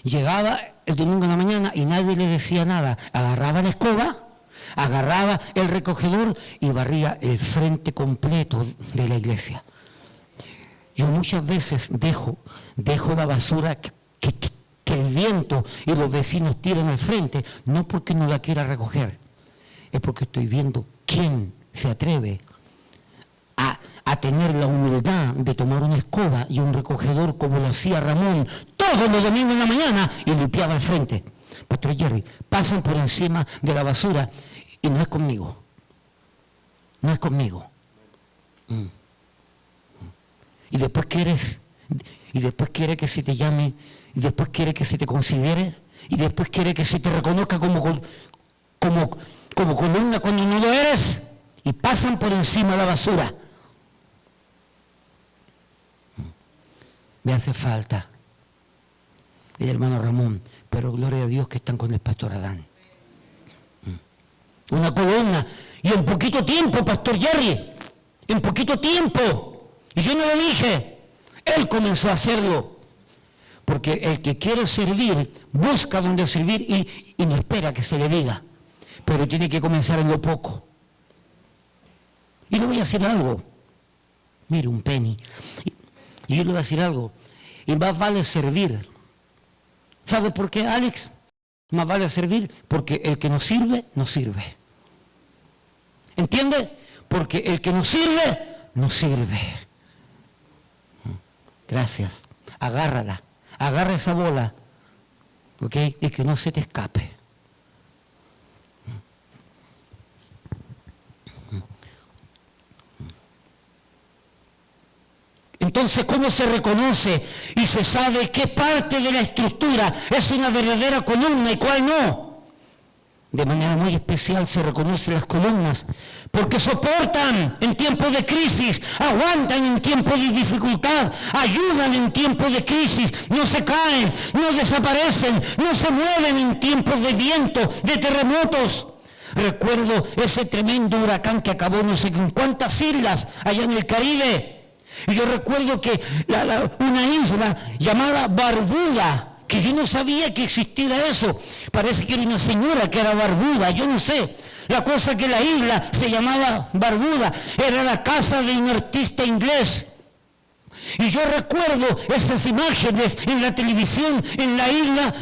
Llegaba el domingo en la mañana y nadie le decía nada. Agarraba la escoba, agarraba el recogedor y barría el frente completo de la iglesia. Yo muchas veces dejo la basura que el viento y los vecinos tiran al frente, no porque no la quiera recoger, es porque estoy viendo quién se atreve a tener la humildad de tomar una escoba y un recogedor como lo hacía Ramón todos los domingos en la mañana y limpiaba el frente. Pastor Jerry, pasan por encima de la basura y no es conmigo. No es conmigo. Y después quiere que se te llame, y después quiere que se te considere, y después quiere que se te reconozca como columna cuando no lo eres, y pasan por encima de la basura. Me hace falta el hermano Ramón, pero gloria a Dios que están con el pastor Adán. Una columna, y en poquito tiempo, Pastor Jerry, en poquito tiempo. Y yo no lo dije, él comenzó a hacerlo. Porque el que quiere servir, busca donde servir y no espera que se le diga. Pero tiene que comenzar en lo poco. Y le voy a decir algo. Mire, un penny. Y yo le voy a decir algo. Y más vale servir. ¿Sabe por qué, Alex? Más vale servir, porque el que no sirve, no sirve. ¿Entiende? Porque el que no sirve, no sirve. Gracias. Agárrala. Agarra esa bola. ¿Ok? Y que no se te escape. Entonces, ¿cómo se reconoce y se sabe qué parte de la estructura es una verdadera columna y cuál no? De manera muy especial se reconocen las columnas, porque soportan en tiempos de crisis, aguantan en tiempos de dificultad, ayudan en tiempos de crisis, no se caen, no desaparecen, no se mueven en tiempos de viento, de terremotos. Recuerdo ese tremendo huracán que acabó no sé con cuántas islas allá en el Caribe. Y yo recuerdo que una isla llamada Barbuda, que yo no sabía que existía eso. Parece que era una señora que era barbuda, yo no sé. La cosa que la isla se llamaba Barbuda, era la casa de un artista inglés. Y yo recuerdo esas imágenes en la televisión, en la isla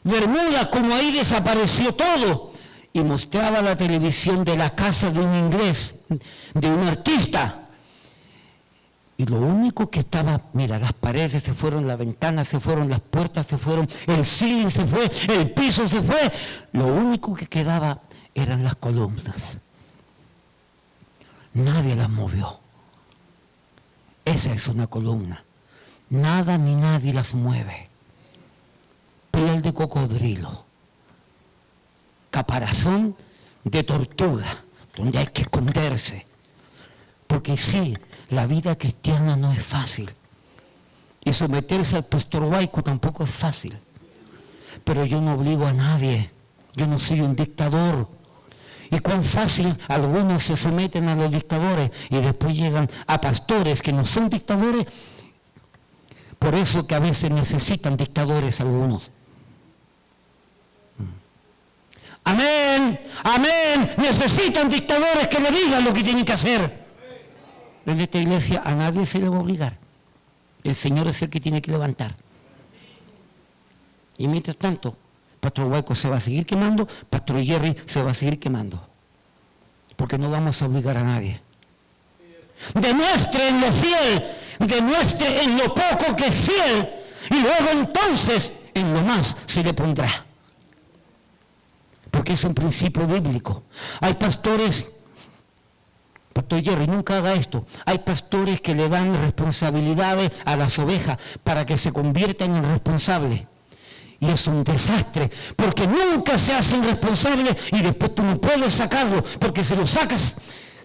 Bermuda, como ahí desapareció todo. Y mostraba la televisión de la casa de un inglés, de un artista. Y lo único que estaba, mira, las paredes se fueron, las ventanas se fueron, las puertas se fueron, el ceiling se fue, el piso se fue. Lo único que quedaba eran las columnas. Nadie las movió. Esa es una columna. Nada ni nadie las mueve. Piel de cocodrilo. Caparazón de tortuga, donde hay que esconderse. Porque sí, la vida cristiana no es fácil. Y someterse al pastor Huayco tampoco es fácil. Pero yo no obligo a nadie. Yo no soy un dictador. Y cuán fácil algunos se someten a los dictadores y después llegan a pastores que no son dictadores. Por eso que a veces necesitan dictadores algunos. Amén, amén. Necesitan dictadores que le digan lo que tienen que hacer. En esta iglesia a nadie se le va a obligar. El Señor es el que tiene que levantar. Y mientras tanto, Pastor Huayco se va a seguir quemando, Pastor Jerry se va a seguir quemando. Porque no vamos a obligar a nadie. Demuestre en lo fiel, demuestre en lo poco que es fiel, y luego entonces en lo más se le pondrá. Porque es un principio bíblico. Hay pastores, Pastor Jerry, nunca haga esto. Hay pastores que le dan responsabilidades a las ovejas para que se conviertan en responsables. Y es un desastre, porque nunca se hacen responsables y después tú no puedes sacarlo, porque si lo sacas,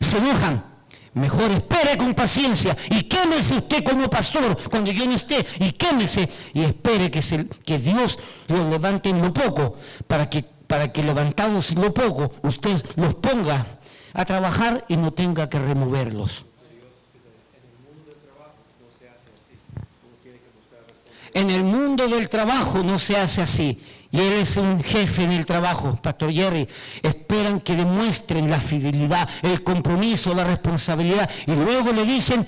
se enojan. Mejor espere con paciencia y quémese usted como pastor cuando yo no esté, y quémese y espere que Dios los levante en lo poco, para que levantados en lo poco, usted los ponga a trabajar y no tenga que removerlos. En el mundo del trabajo no se hace así. Y él es un jefe en el trabajo, Pastor Jerry. Esperan que demuestren la fidelidad, el compromiso, la responsabilidad. Y luego le dicen,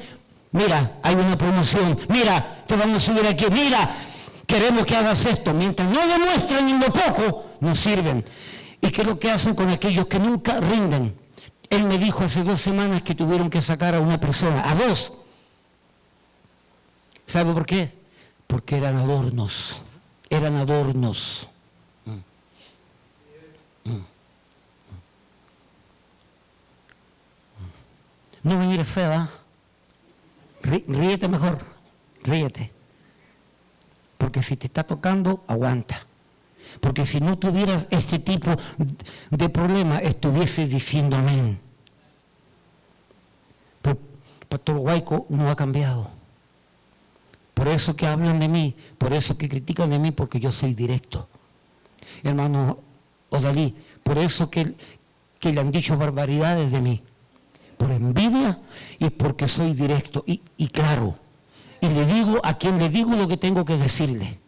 mira, hay una promoción. Mira, te vamos a subir aquí. Mira, queremos que hagas esto. Mientras no demuestran en lo poco, no sirven. ¿Y qué es lo que hacen con aquellos que nunca rinden? Él me dijo hace 2 semanas que tuvieron que sacar a una persona, a 2. ¿Sabe por qué? Porque eran adornos. Eran adornos. No me mires fea. Ríete mejor. Ríete. Porque si te está tocando, aguanta. Porque si no tuvieras este tipo de problema, estuvieses diciendo amén. Pero Pastor Huayco no ha cambiado. Por eso que hablan de mí, por eso que critican de mí, porque yo soy directo. Hermano Odalí, por eso que le han dicho barbaridades de mí. Por envidia y porque soy directo y claro. Y le digo a quien le digo lo que tengo que decirle.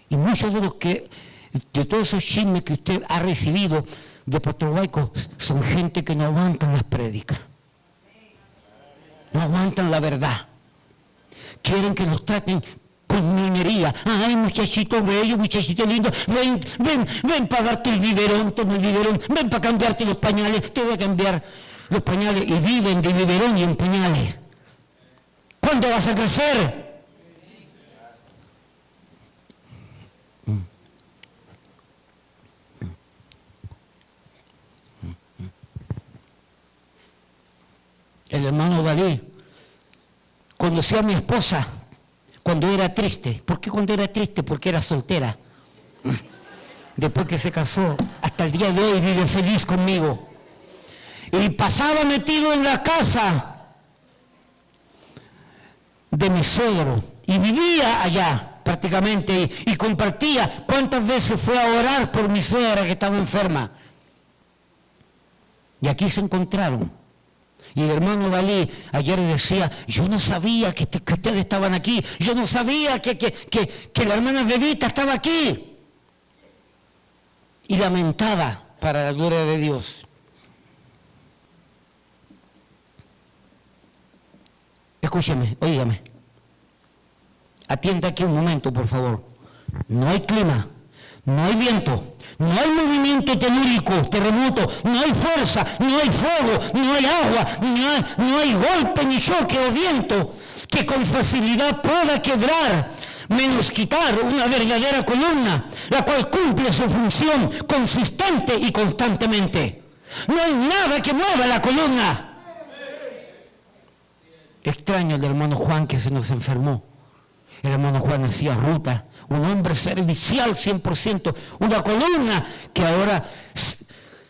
Y muchos de todos esos chismes que usted ha recibido de Pastor Huayco, son gente que no aguantan las prédicas. No aguantan la verdad. Quieren que los traten con niñería. Ay, muchachito bello, muchachito lindo, ven para darte el biberón, toma el biberón, ven para cambiarte los pañales, te voy a cambiar los pañales, y viven de biberón y en pañales. ¿Cuándo vas a crecer? El hermano Dalí conoció a mi esposa cuando era triste. ¿Por qué cuando era triste? Porque era soltera. Después que se casó, hasta el día de hoy vive feliz conmigo. Y pasaba metido en la casa de mi suegro y vivía allá prácticamente y compartía. ¿Cuántas veces fue a orar por mi suegra que estaba enferma? Y aquí se encontraron. Y el hermano Dalí ayer decía, yo no sabía que ustedes estaban aquí, yo no sabía que la hermana Bebita estaba aquí. Y lamentaba para la gloria de Dios. Escúcheme, óigame. Atienda aquí un momento, por favor. No hay clima, no hay viento, no hay movimiento telúrico, terremoto, no hay fuerza, no hay fuego, no hay agua, no hay golpe ni choque o viento que con facilidad pueda quebrar, menos quitar una verdadera columna, la cual cumple su función consistente y constantemente. No hay nada que mueva la columna. Extraño el hermano Juan que se nos enfermó. El hermano Juan hacía ruta, un hombre servicial 100%, una columna que ahora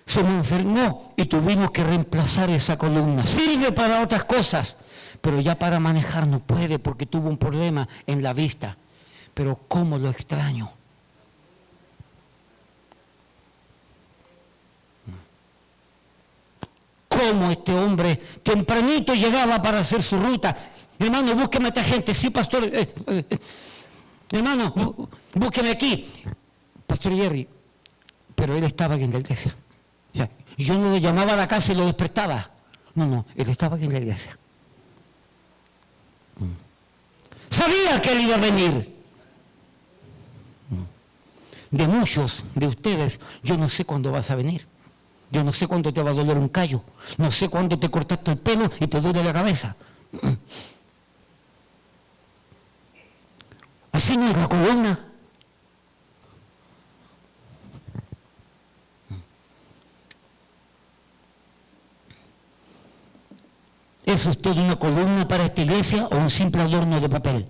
se me enfermó y tuvimos que reemplazar esa columna. Sirve para otras cosas, pero ya para manejar no puede porque tuvo un problema en la vista. Pero cómo lo extraño. Cómo este hombre tempranito llegaba para hacer su ruta. Hermano, búsqueme a esta gente. Sí, pastor. Hermano, búsqueme aquí. Pastor Jerry. Pero él estaba aquí en la iglesia. O sea, yo no lo llamaba a la casa y lo despertaba. No, él estaba aquí en la iglesia. Sabía que él iba a venir. De muchos de ustedes, yo no sé cuándo vas a venir. Yo no sé cuándo te va a doler un callo. No sé cuándo te cortaste el pelo y te duele la cabeza. Así no es la columna. ¿Es usted una columna para esta iglesia o un simple adorno de papel?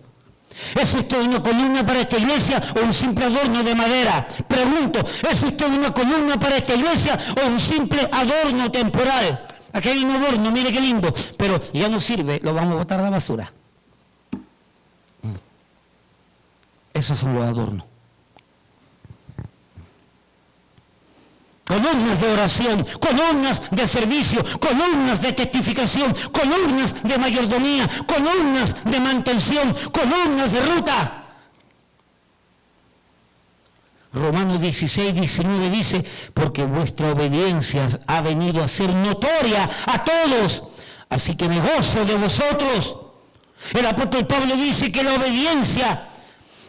¿Es usted una columna para esta iglesia o un simple adorno de madera? Pregunto, ¿es usted una columna para esta iglesia o un simple adorno temporal? Aquí hay un adorno, mire qué lindo, pero ya no sirve, lo vamos a botar a la basura. Esos son los adornos. Columnas de oración, columnas de servicio, columnas de testificación, columnas de mayordomía, columnas de mantención, columnas de ruta. Romanos 16, 19 dice, porque vuestra obediencia ha venido a ser notoria a todos, así que me gozo de vosotros. El apóstol Pablo dice que la obediencia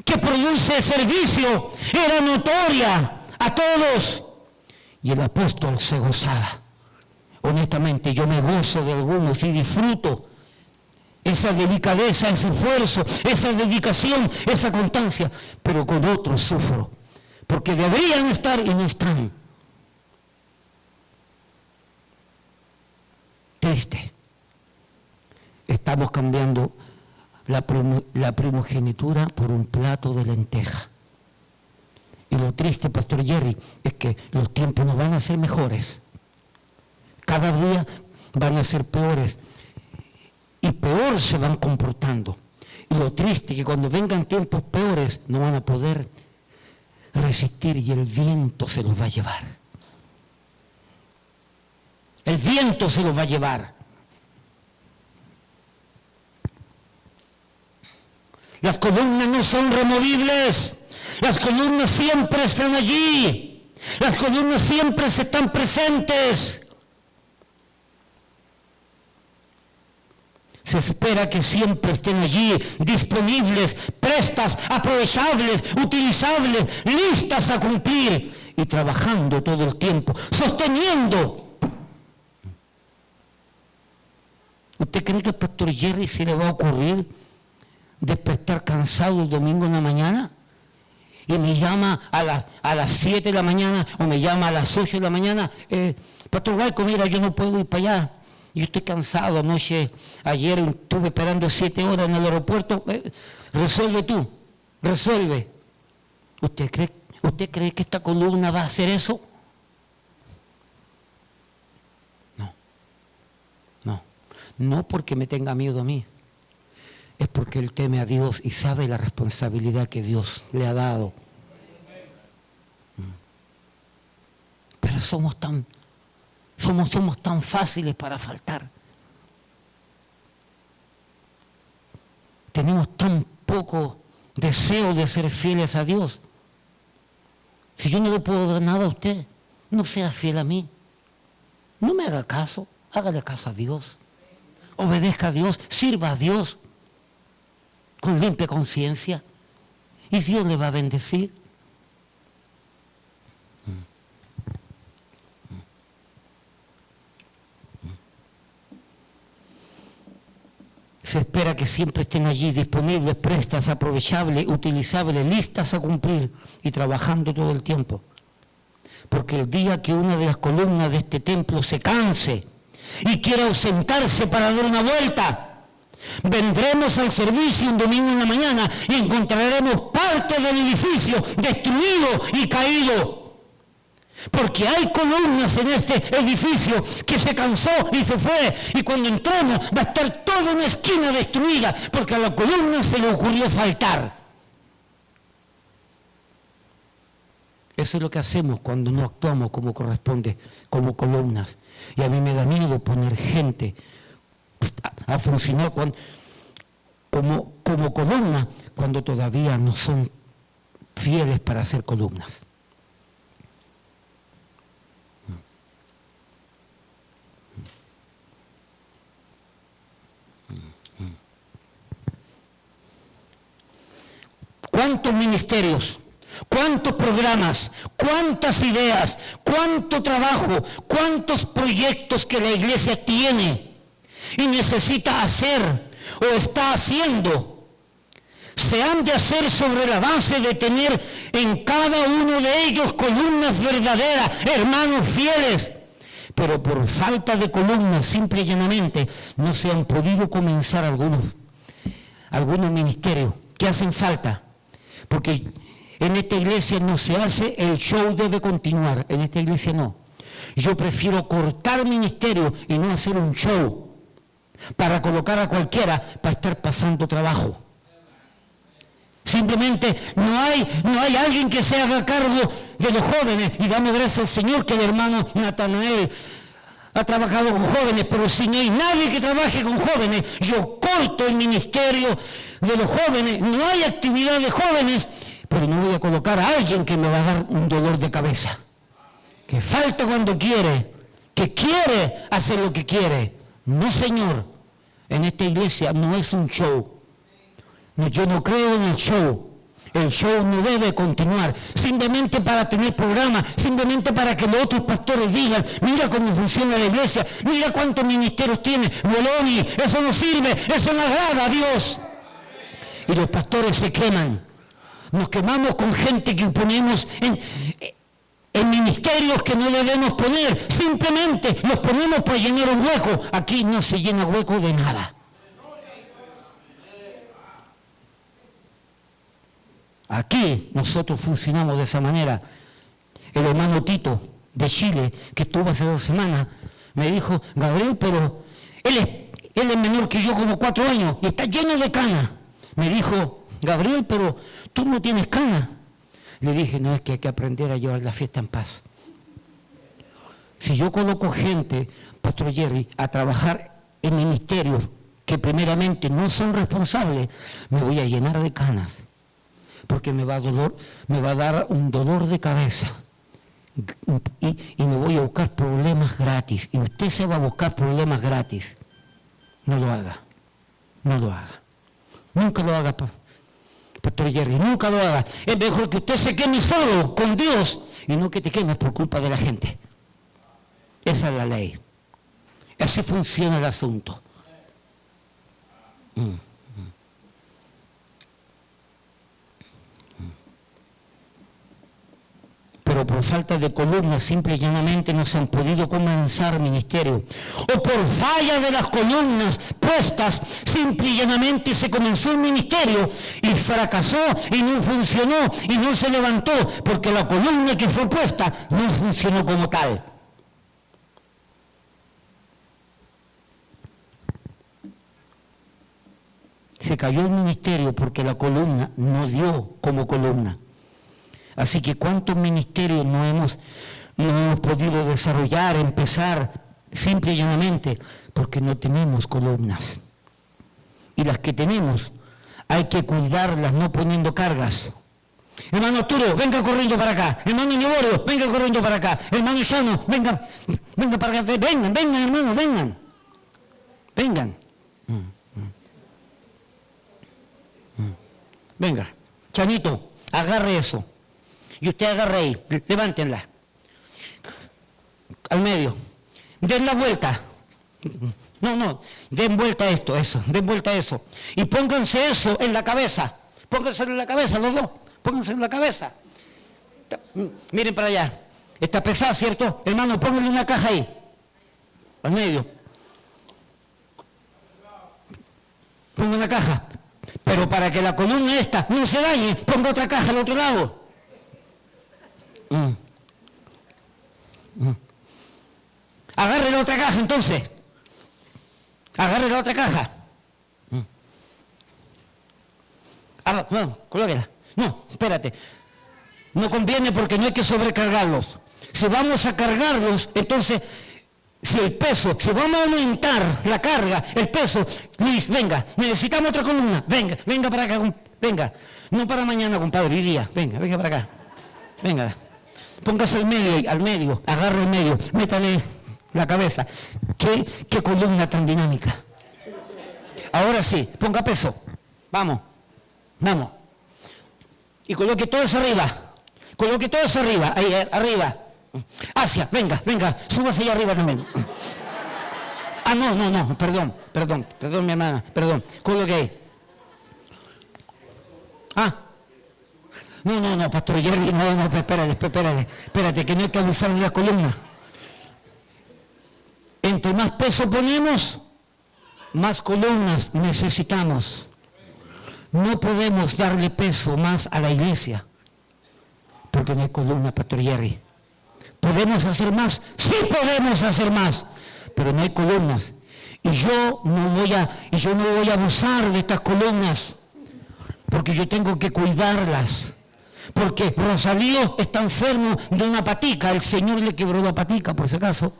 que produce servicio era notoria a todos. Y el apóstol se gozaba. Honestamente, yo me gozo de algunos y disfruto esa delicadeza, ese esfuerzo, esa dedicación, esa constancia. Pero con otros sufro, porque deberían estar y no están. Triste. Estamos cambiando la primogenitura por un plato de lenteja. Y lo triste, Pastor Jerry, es que los tiempos no van a ser mejores. Cada día van a ser peores. Y peor se van comportando. Y lo triste es que cuando vengan tiempos peores no van a poder resistir y el viento se los va a llevar. El viento se los va a llevar. Las columnas no son removibles. Las columnas siempre están allí. Las columnas siempre están presentes. Se espera que siempre estén allí, disponibles, prestas, aprovechables, utilizables, listas a cumplir y trabajando todo el tiempo, sosteniendo. ¿Usted cree que al pastor Jerry se le va a ocurrir despertar cansado el domingo en la mañana? Y me llama a las 7 de la mañana o me llama a las 8 de la mañana. Pastor Guayco, mira, yo no puedo ir para allá. Yo estoy cansado. Ayer estuve esperando 7 horas en el aeropuerto. Resuelve tú, resuelve. ¿Usted cree que esta columna va a hacer eso? No porque me tenga miedo a mí. Es porque él teme a Dios y sabe la responsabilidad que Dios le ha dado. Pero somos tan fáciles para faltar. Tenemos tan poco deseo de ser fieles a Dios. Si yo no le puedo dar nada a usted, no sea fiel a mí. No me haga caso, hágale caso a Dios. Obedezca a Dios, sirva a Dios con limpia conciencia y Dios le va a bendecir. Se espera que siempre estén allí disponibles, prestas, aprovechables, utilizables, listas a cumplir y trabajando todo el tiempo. Porque el día que una de las columnas de este templo se canse y quiera ausentarse para dar una vuelta, vendremos al servicio un domingo en la mañana y encontraremos parte del edificio destruido y caído. Porque hay columnas en este edificio que se cansó y se fue. Y cuando entremos va a estar toda una esquina destruida porque a la columna se le ocurrió faltar. Eso es lo que hacemos cuando no actuamos como corresponde, como columnas. Y a mí me da miedo poner gente a funcionar como columna cuando todavía no son fieles para ser columnas. ¿Cuántos ministerios? ¿Cuántos programas? ¿Cuántas ideas? ¿Cuánto trabajo? ¿Cuántos proyectos que la iglesia tiene y necesita hacer o está haciendo? Se han de hacer sobre la base de tener en cada uno de ellos columnas verdaderas, hermanos fieles. Pero por falta de columnas, simple y llanamente, no se han podido comenzar algunos ministerios que hacen falta. Porque en esta iglesia no se hace, el show debe continuar. En esta iglesia no. Yo prefiero cortar ministerio y no hacer un show para colocar a cualquiera para estar pasando trabajo. Simplemente no hay alguien que se haga cargo de los jóvenes. Y damos gracias al Señor que el hermano Natanael ha trabajado con jóvenes, pero si no hay nadie que trabaje con jóvenes, yo corto el ministerio de los jóvenes. No hay actividad de jóvenes, pero no voy a colocar a alguien que me va a dar un dolor de cabeza. Que falta cuando quiere, que quiere hacer lo que quiere. No, Señor, en esta iglesia no es un show. No, yo no creo en el show. El show no debe continuar simplemente para tener programa, simplemente para que los otros pastores digan, mira cómo funciona la iglesia, mira cuántos ministerios tiene. Boloni, eso no sirve, eso no agrada a Dios. Y los pastores se queman. Nos quemamos con gente que ponemos en ministerios que no debemos poner. Simplemente los ponemos para llenar un hueco. Aquí no se llena hueco de nada. Aquí nosotros funcionamos de esa manera. El hermano Tito de Chile, que estuvo hace 2 semanas, me dijo, Gabriel, pero él es menor que yo como 4 años y está lleno de canas. Me dijo, Gabriel, pero tú no tienes canas. Le dije, no, es que hay que aprender a llevar la fiesta en paz. Si yo coloco gente, Pastor Jerry, a trabajar en ministerios que primeramente no son responsables, me voy a llenar de canas. Porque me va a dar un dolor de cabeza y me voy a buscar problemas gratis. Y usted se va a buscar problemas gratis. No lo haga. no lo haga. Nunca lo haga, Pastor Jerry, nunca lo haga. Es mejor que usted se queme solo con Dios y no que te quemes por culpa de la gente. Esa es la ley. Así funciona el asunto. Pero por falta de columnas, simple y llanamente no se han podido comenzar ministerio. O por falla de las columnas puestas, simple y llanamente se comenzó un ministerio y fracasó y no funcionó y no se levantó porque la columna que fue puesta no funcionó como tal. Se cayó el ministerio porque la columna no dio como columna. Así que ¿cuántos ministerios no hemos podido desarrollar, empezar, simple y llanamente? Porque no tenemos columnas. Y las que tenemos hay que cuidarlas, no poniendo cargas. Hermano Arturo, venga corriendo para acá. Hermano Iniborio, venga corriendo para acá. Hermano Llano, venga para acá. Vengan, hermanos, vengan. Venga, Chanito, agarre eso. Y usted agarre ahí, levántenla. Al medio. Den la vuelta. No, den vuelta esto, den vuelta eso. Y pónganse eso en la cabeza. Pónganse en la cabeza los dos. Pónganse en la cabeza. Miren para allá. Está pesada, ¿cierto? Hermano, pónganle una caja ahí. Al medio. Pongan una caja. Pero para que la columna esta no se dañe, ponga otra caja al otro lado. Agarre la otra caja entonces. Agarre la otra caja. No, colóquela. No, espérate. No conviene porque no hay que sobrecargarlos. Si vamos a cargarlos, entonces, si vamos a aumentar la carga, el peso, Luis, venga, necesitamos otra columna. Venga para acá, venga. No para mañana, compadre, hoy día. Venga para acá. Venga. Póngase al medio, agarre el medio, métale la cabeza. ¿Qué columna tan dinámica? Ahora sí, ponga peso. Vamos. Y coloque todo eso arriba. Ahí, arriba. Hacia, venga, súbase allá arriba también. No, perdón, mi hermana, perdón. Coloque ahí. No, Pastor Jerry, no, espérate, que no hay que abusar de la columna. Entre más peso ponemos, más columnas necesitamos. No podemos darle peso más a la iglesia, porque no hay columna, Pastor Jerry. ¿Podemos hacer más? Sí podemos hacer más, pero no hay columnas. Y yo no voy a abusar de estas columnas, porque yo tengo que cuidarlas. Porque Rosalío está enfermo de una patica, el Señor le quebró la patica, por si acaso.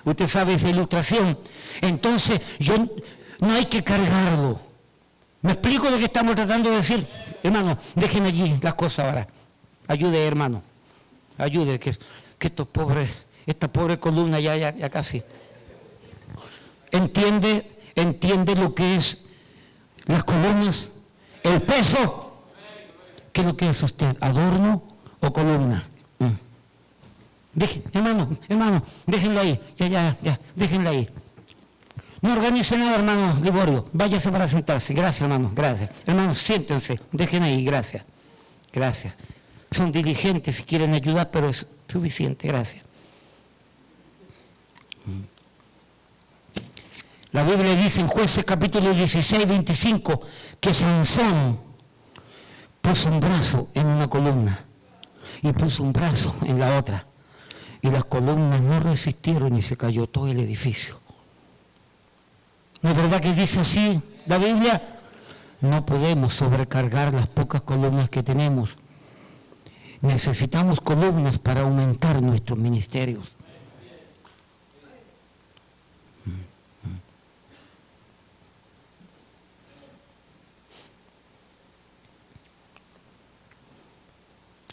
Usted sabe esa ilustración. Entonces, no hay que cargarlo. ¿Me explico lo que estamos tratando de decir? Hermano, dejen allí las cosas ahora. Ayude, hermano. Ayude, que esta pobre columna ya casi. ¿Entiende lo que es las columnas? El peso. ¿Qué es lo que es usted? ¿Adorno o columna? Hermano, déjenlo ahí. Ya, déjenlo ahí. No organice nada, hermano Liborio. Váyase para sentarse. Gracias, hermano, gracias. Hermanos, siéntense. Dejen ahí, gracias. Son diligentes si quieren ayudar, pero es suficiente, gracias. La Biblia dice en Jueces capítulo 16, 25, que Sansón puso un brazo en una columna y puso un brazo en la otra. Y las columnas no resistieron y se cayó todo el edificio. ¿No es verdad que dice así la Biblia? No podemos sobrecargar las pocas columnas que tenemos. Necesitamos columnas para aumentar nuestros ministerios.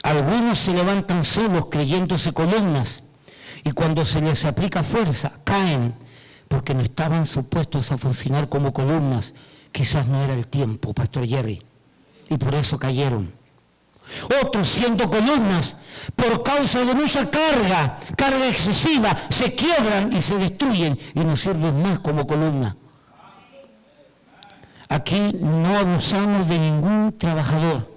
Algunos se levantan solos creyéndose columnas y cuando se les aplica fuerza caen porque no estaban supuestos a funcionar como columnas. Quizás no era el tiempo, Pastor Jerry, y por eso cayeron. Otros, siendo columnas, por causa de mucha carga excesiva, se quiebran y se destruyen y no sirven más como columna. Aquí no abusamos de ningún trabajador.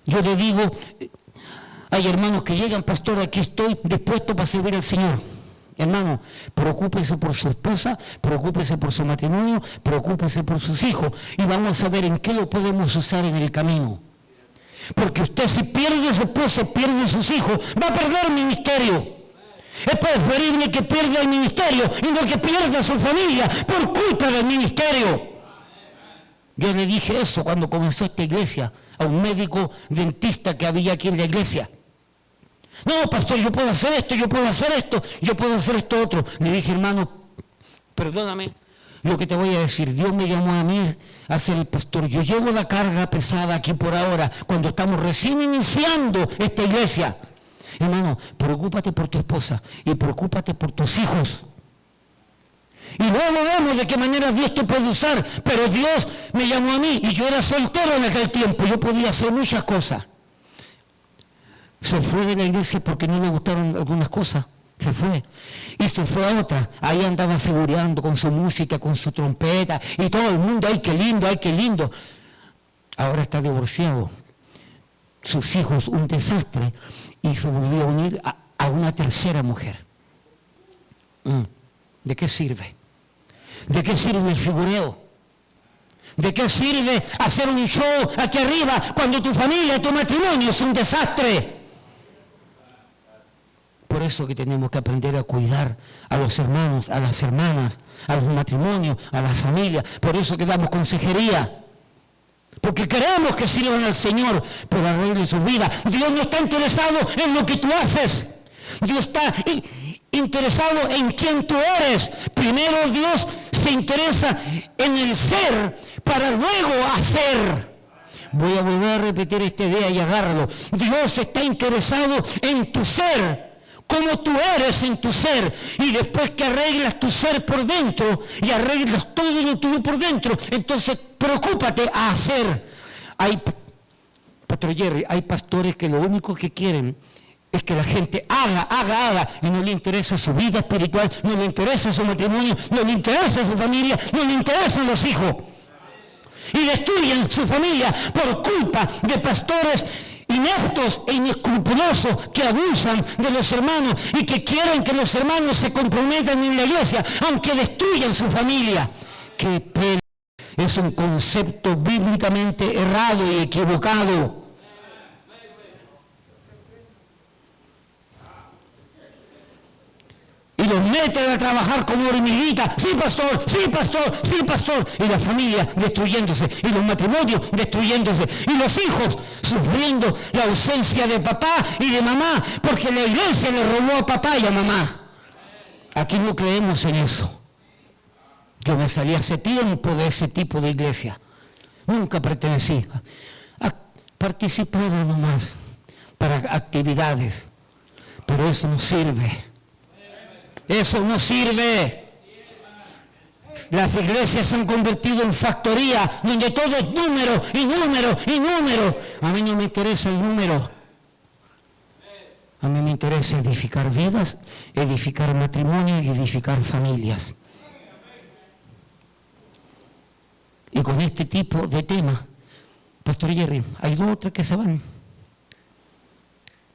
Yo le digo, hay hermanos que llegan, pastor, aquí estoy dispuesto para servir al Señor. Hermano, preocúpese por su esposa, preocúpese por su matrimonio, preocúpese por sus hijos y vamos a ver en qué lo podemos usar en el camino. Porque usted si pierde su esposa, pierde sus hijos, va a perder el ministerio. Es preferible que pierda el ministerio y no que pierda su familia por culpa del ministerio. Yo le dije eso cuando comenzó esta iglesia a un médico dentista que había aquí en la iglesia. No, pastor, yo puedo hacer esto, yo puedo hacer esto, yo puedo hacer esto otro. Le dije, hermano, perdóname lo que te voy a decir. Dios me llamó a mí a ser el pastor. Yo llevo la carga pesada aquí por ahora, cuando estamos recién iniciando esta iglesia. Hermano, preocúpate por tu esposa y preocúpate por tus hijos. Y luego vemos de qué manera Dios te puede usar. Pero Dios me llamó a mí y yo era soltero en aquel tiempo. Yo podía hacer muchas cosas. Se fue de la iglesia porque no le gustaron algunas cosas. Se fue. Y se fue a otra. Ahí andaba figureando con su música, con su trompeta. Y todo el mundo, ¡ay, qué lindo, ay, qué lindo! Ahora está divorciado. Sus hijos, un desastre. Y se volvió a unir a una tercera mujer. ¿De qué sirve? ¿De qué sirve el figureo? ¿De qué sirve hacer un show aquí arriba cuando tu familia, tu matrimonio es un desastre? Por eso que tenemos que aprender a cuidar a los hermanos, a las hermanas, a los matrimonios, a las familias. Por eso que damos consejería. Porque queremos que sirvan al Señor, pero arregle su vida. Dios no está interesado en lo que tú haces. Dios está interesado en quién tú eres. Primero Dios se interesa en el ser para luego hacer. Voy a volver a repetir esta idea y agárralo. Dios está interesado en tu ser, como tú eres en tu ser. Y después que arreglas tu ser por dentro y arreglas todo lo tuyo por dentro, entonces preocúpate a hacer. Pastor Jerry, hay pastores que lo único que quieren es que la gente haga, y no le interesa su vida espiritual, no le interesa su matrimonio, no le interesa su familia, no le interesan los hijos. Y destruyen su familia por culpa de pastores ineptos e inescrupulosos que abusan de los hermanos y que quieren que los hermanos se comprometan en la iglesia, aunque destruyan su familia. ¡Qué pena! Es un concepto bíblicamente errado y equivocado. Y los meten a trabajar como hormiguitas. Sí, pastor, sí, pastor, sí, pastor. Y la familia destruyéndose. Y los matrimonios destruyéndose. Y los hijos sufriendo la ausencia de papá y de mamá. Porque la iglesia le robó a papá y a mamá. Aquí no creemos en eso. Yo me salí hace tiempo de ese tipo de iglesia. Nunca pertenecí. Participaba nomás para actividades. Pero eso no sirve. Eso no sirve. Las iglesias se han convertido en factoría donde todo es número y número y número. A mí no me interesa el número. A mí me interesa edificar vidas, edificar matrimonio y edificar familias. Y con este tipo de temas, Pastor Jerry, hay dos o tres que se van.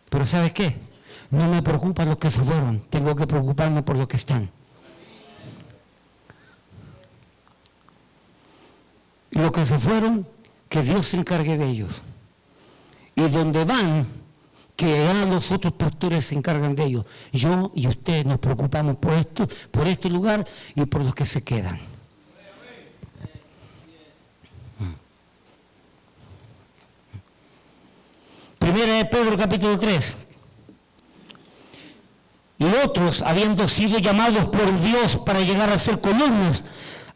Pero ¿sabes qué? No me preocupan los que se fueron, tengo que preocuparme por los que están. Y los que se fueron, que Dios se encargue de ellos. Y donde van, que ya los otros pastores se encargan de ellos. Yo y usted nos preocupamos por esto, por este lugar y por los que se quedan. Primera de Pedro capítulo 3. Y otros, habiendo sido llamados por Dios para llegar a ser columnas,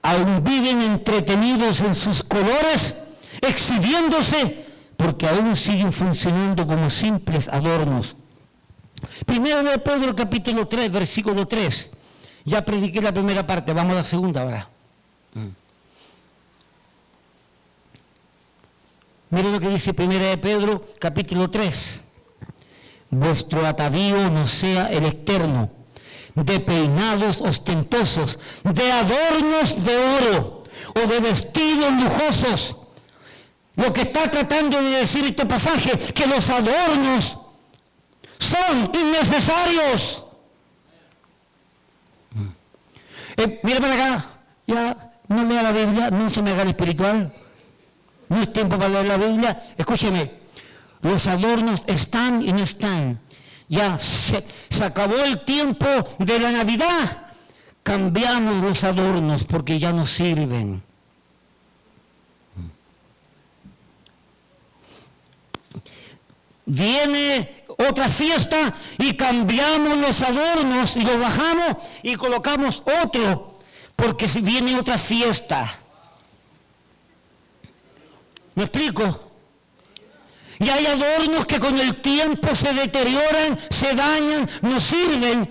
aún viven entretenidos en sus colores, exhibiéndose, porque aún siguen funcionando como simples adornos. Primero de Pedro capítulo 3, versículo 3. Ya prediqué la primera parte, vamos a la segunda ahora. Miren lo que dice 1 de Pedro, capítulo 3. Vuestro atavío no sea el externo, de peinados ostentosos, de adornos de oro o de vestidos lujosos. Lo que está tratando de decir este pasaje, que los adornos son innecesarios. Mira para acá, ya no lea la Biblia, no se me haga el espiritual. No es tiempo para leer la Biblia. Escúcheme, los adornos están y no están. Ya se acabó el tiempo de la Navidad. Cambiamos los adornos porque ya no sirven. Viene otra fiesta y cambiamos los adornos y los bajamos y colocamos otro, porque si viene otra fiesta. ¿Me explico? Y hay adornos que con el tiempo se deterioran, se dañan, no sirven.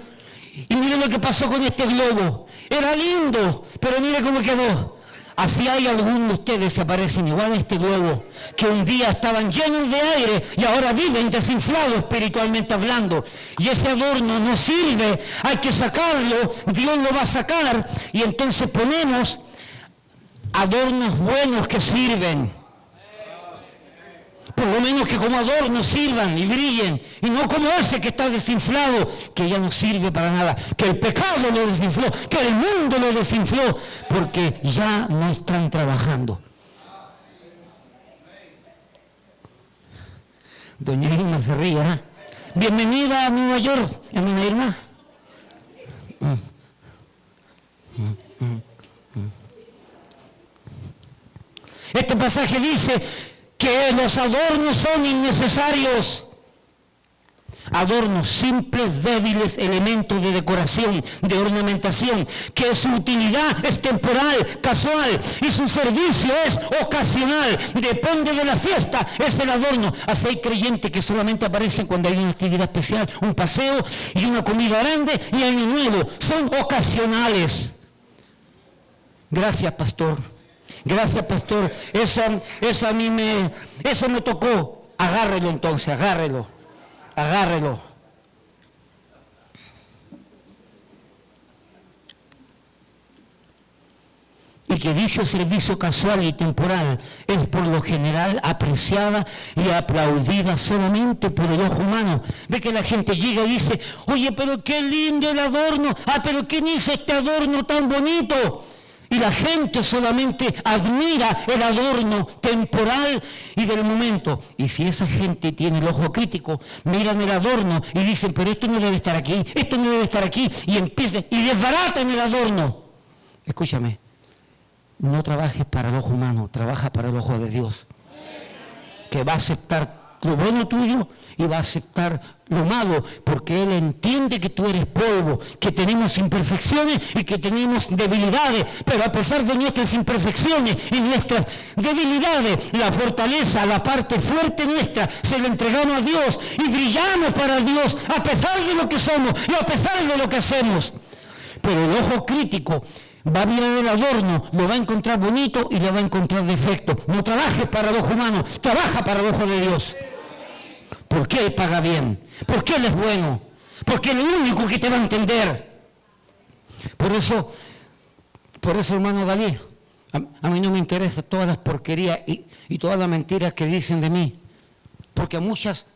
Y mire lo que pasó con este globo. Era lindo, pero mire cómo quedó. Así hay algunos de ustedes se parecen igual a este globo, que un día estaban llenos de aire y ahora viven desinflados espiritualmente hablando. Y ese adorno no sirve, hay que sacarlo, Dios lo va a sacar. Y entonces ponemos adornos buenos que sirven. Por lo menos que como adorno sirvan y brillen, y no como ese que está desinflado, que ya no sirve para nada, que el pecado lo desinfló, que el mundo lo desinfló, porque ya no están trabajando. Doña Irma se ríe, ¿eh? Bienvenida a Nueva York, hermana Irma. Este pasaje dice que los adornos son innecesarios. Adornos simples, débiles, elementos de decoración, de ornamentación, que su utilidad es temporal, casual, y su servicio es ocasional. Depende de la fiesta, es el adorno. Así hay creyentes que solamente aparecen cuando hay una actividad especial, un paseo y una comida grande y año nuevo. Son ocasionales. Gracias, pastor. Gracias, pastor. Eso a mí me tocó. Agárrelo entonces, agárrelo. Y que dicho servicio casual y temporal es por lo general apreciada y aplaudida solamente por el ojo humano. Ve que la gente llega y dice, oye, pero qué lindo el adorno. Pero ¿quién hizo este adorno tan bonito? Y la gente solamente admira el adorno temporal y del momento. Y si esa gente tiene el ojo crítico, miran el adorno y dicen, pero esto no debe estar aquí, esto no debe estar aquí, y empiezan y desbaratan el adorno. Escúchame, no trabajes para el ojo humano, trabaja para el ojo de Dios, que va a aceptar lo bueno tuyo y va a aceptar lo malo, porque Él entiende que tú eres polvo, que tenemos imperfecciones y que tenemos debilidades, pero a pesar de nuestras imperfecciones y nuestras debilidades, la fortaleza, la parte fuerte nuestra, se la entregamos a Dios y brillamos para Dios, a pesar de lo que somos y a pesar de lo que hacemos. Pero el ojo crítico va a mirar el adorno, lo va a encontrar bonito y le va a encontrar defecto. No trabajes para el ojo humano, trabaja para el ojo de Dios. Porque Él paga bien, porque Él es bueno, porque Él es el único que te va a entender. Por eso hermano Dalí, a mí no me interesan todas las porquerías y todas las mentiras que dicen de mí, porque muchas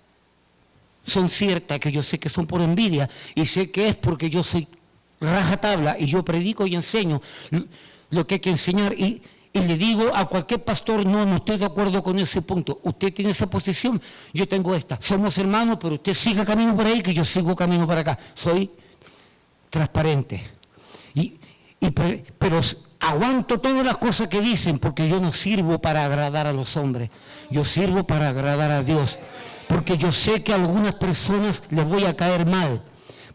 son ciertas, que yo sé que son por envidia, y sé que es porque yo soy rajatabla, y yo predico y enseño lo que hay que enseñar, y le digo a cualquier pastor, no estoy de acuerdo con ese punto. Usted tiene esa posición, yo tengo esta. Somos hermanos, pero usted siga camino por ahí, que yo sigo camino para acá. Soy transparente. Pero aguanto todas las cosas que dicen, porque yo no sirvo para agradar a los hombres. Yo sirvo para agradar a Dios. Porque yo sé que a algunas personas les voy a caer mal,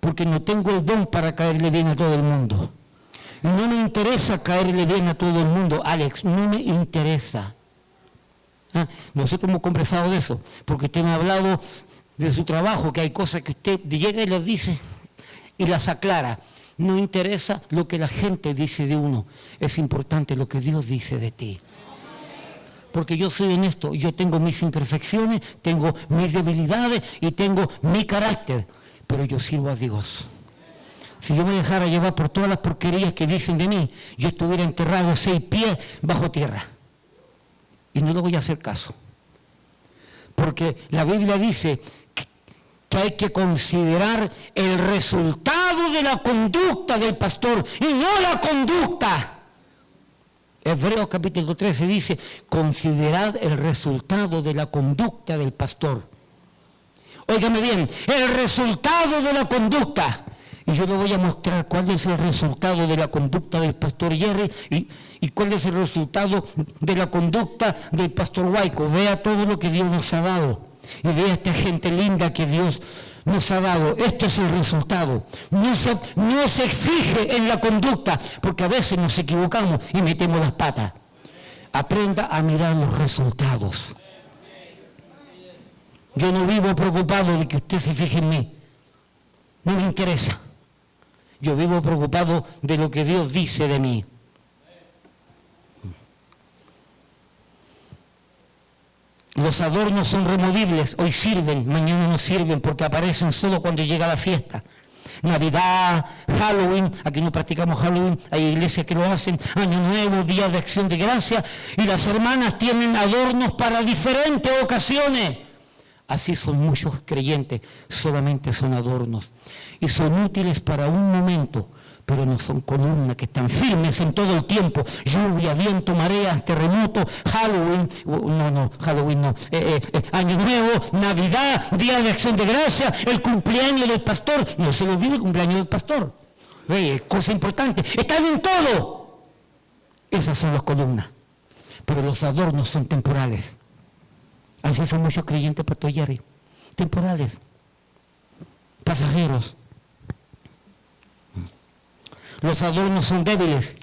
porque no tengo el don para caerle bien a todo el mundo. No me interesa caerle bien a todo el mundo, Alex, no me interesa. Nosotros hemos conversado de eso, porque usted me ha hablado de su trabajo, que hay cosas que usted llega y las dice y las aclara. No interesa lo que la gente dice de uno, es importante lo que Dios dice de ti. Porque yo soy honesto, yo tengo mis imperfecciones, tengo mis debilidades y tengo mi carácter, pero yo sirvo a Dios. Si yo me dejara llevar por todas las porquerías que dicen de mí, yo estuviera enterrado 6 pies bajo tierra. Y no le voy a hacer caso. Porque la Biblia dice que hay que considerar el resultado de la conducta del pastor y no la conducta. Hebreos capítulo 13 dice, considerad el resultado de la conducta del pastor. Óigame bien, el resultado de la conducta. Y yo le voy a mostrar cuál es el resultado de la conducta del pastor Jerry y cuál es el resultado de la conducta del pastor Huayco. Vea todo lo que Dios nos ha dado. Y vea esta gente linda que Dios nos ha dado. Esto es el resultado. No se fije en la conducta, porque a veces nos equivocamos y metemos las patas. Aprenda a mirar los resultados. Yo no vivo preocupado de que usted se fije en mí. No me interesa. Yo vivo preocupado de lo que Dios dice de mí. Los adornos son removibles, hoy sirven, mañana no sirven porque aparecen solo cuando llega la fiesta. Navidad, Halloween, aquí no practicamos Halloween, hay iglesias que lo hacen, Año Nuevo, Día de Acción de Gracia, y las hermanas tienen adornos para diferentes ocasiones. Así son muchos creyentes, solamente son adornos. Y son útiles para un momento, pero no son columnas que están firmes en todo el tiempo. Lluvia, viento, mareas, terremoto, Halloween, Año Nuevo, Navidad, Día de Acción de Gracia, el cumpleaños del pastor. No se le olvide el cumpleaños del pastor. Cosa importante, están en todo. Esas son las columnas. Pero los adornos son temporales. Así son muchos creyentes, pastor Jerry. Temporales. Pasajeros. Los adornos son débiles,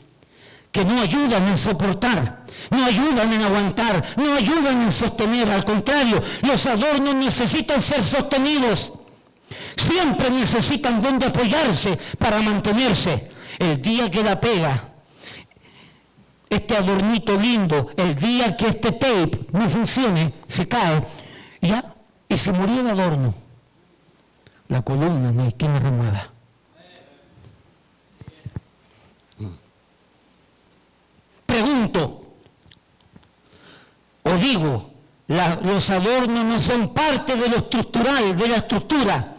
que no ayudan a soportar, no ayudan en aguantar, no ayudan en sostener. Al contrario, los adornos necesitan ser sostenidos. Siempre necesitan donde apoyarse para mantenerse. El día que la pega, este adornito lindo, el día que este tape no funcione, se cae, ya, y se murió el adorno. La columna no hay quien la remueva. Pregunto, o digo, los adornos no son parte de lo estructural, de la estructura,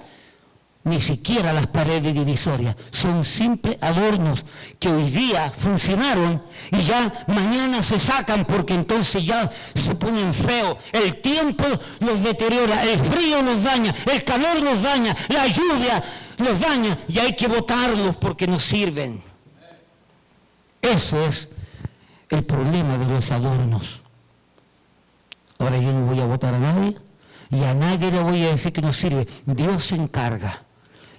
ni siquiera las paredes divisorias, son simples adornos que hoy día funcionaron y ya mañana se sacan porque entonces ya se ponen feos. El tiempo los deteriora, el frío los daña, el calor los daña, la lluvia los daña y hay que botarlos porque no sirven. Eso es el problema de los adornos. Ahora yo no voy a votar a nadie y a nadie le voy a decir que no sirve. Dios se encarga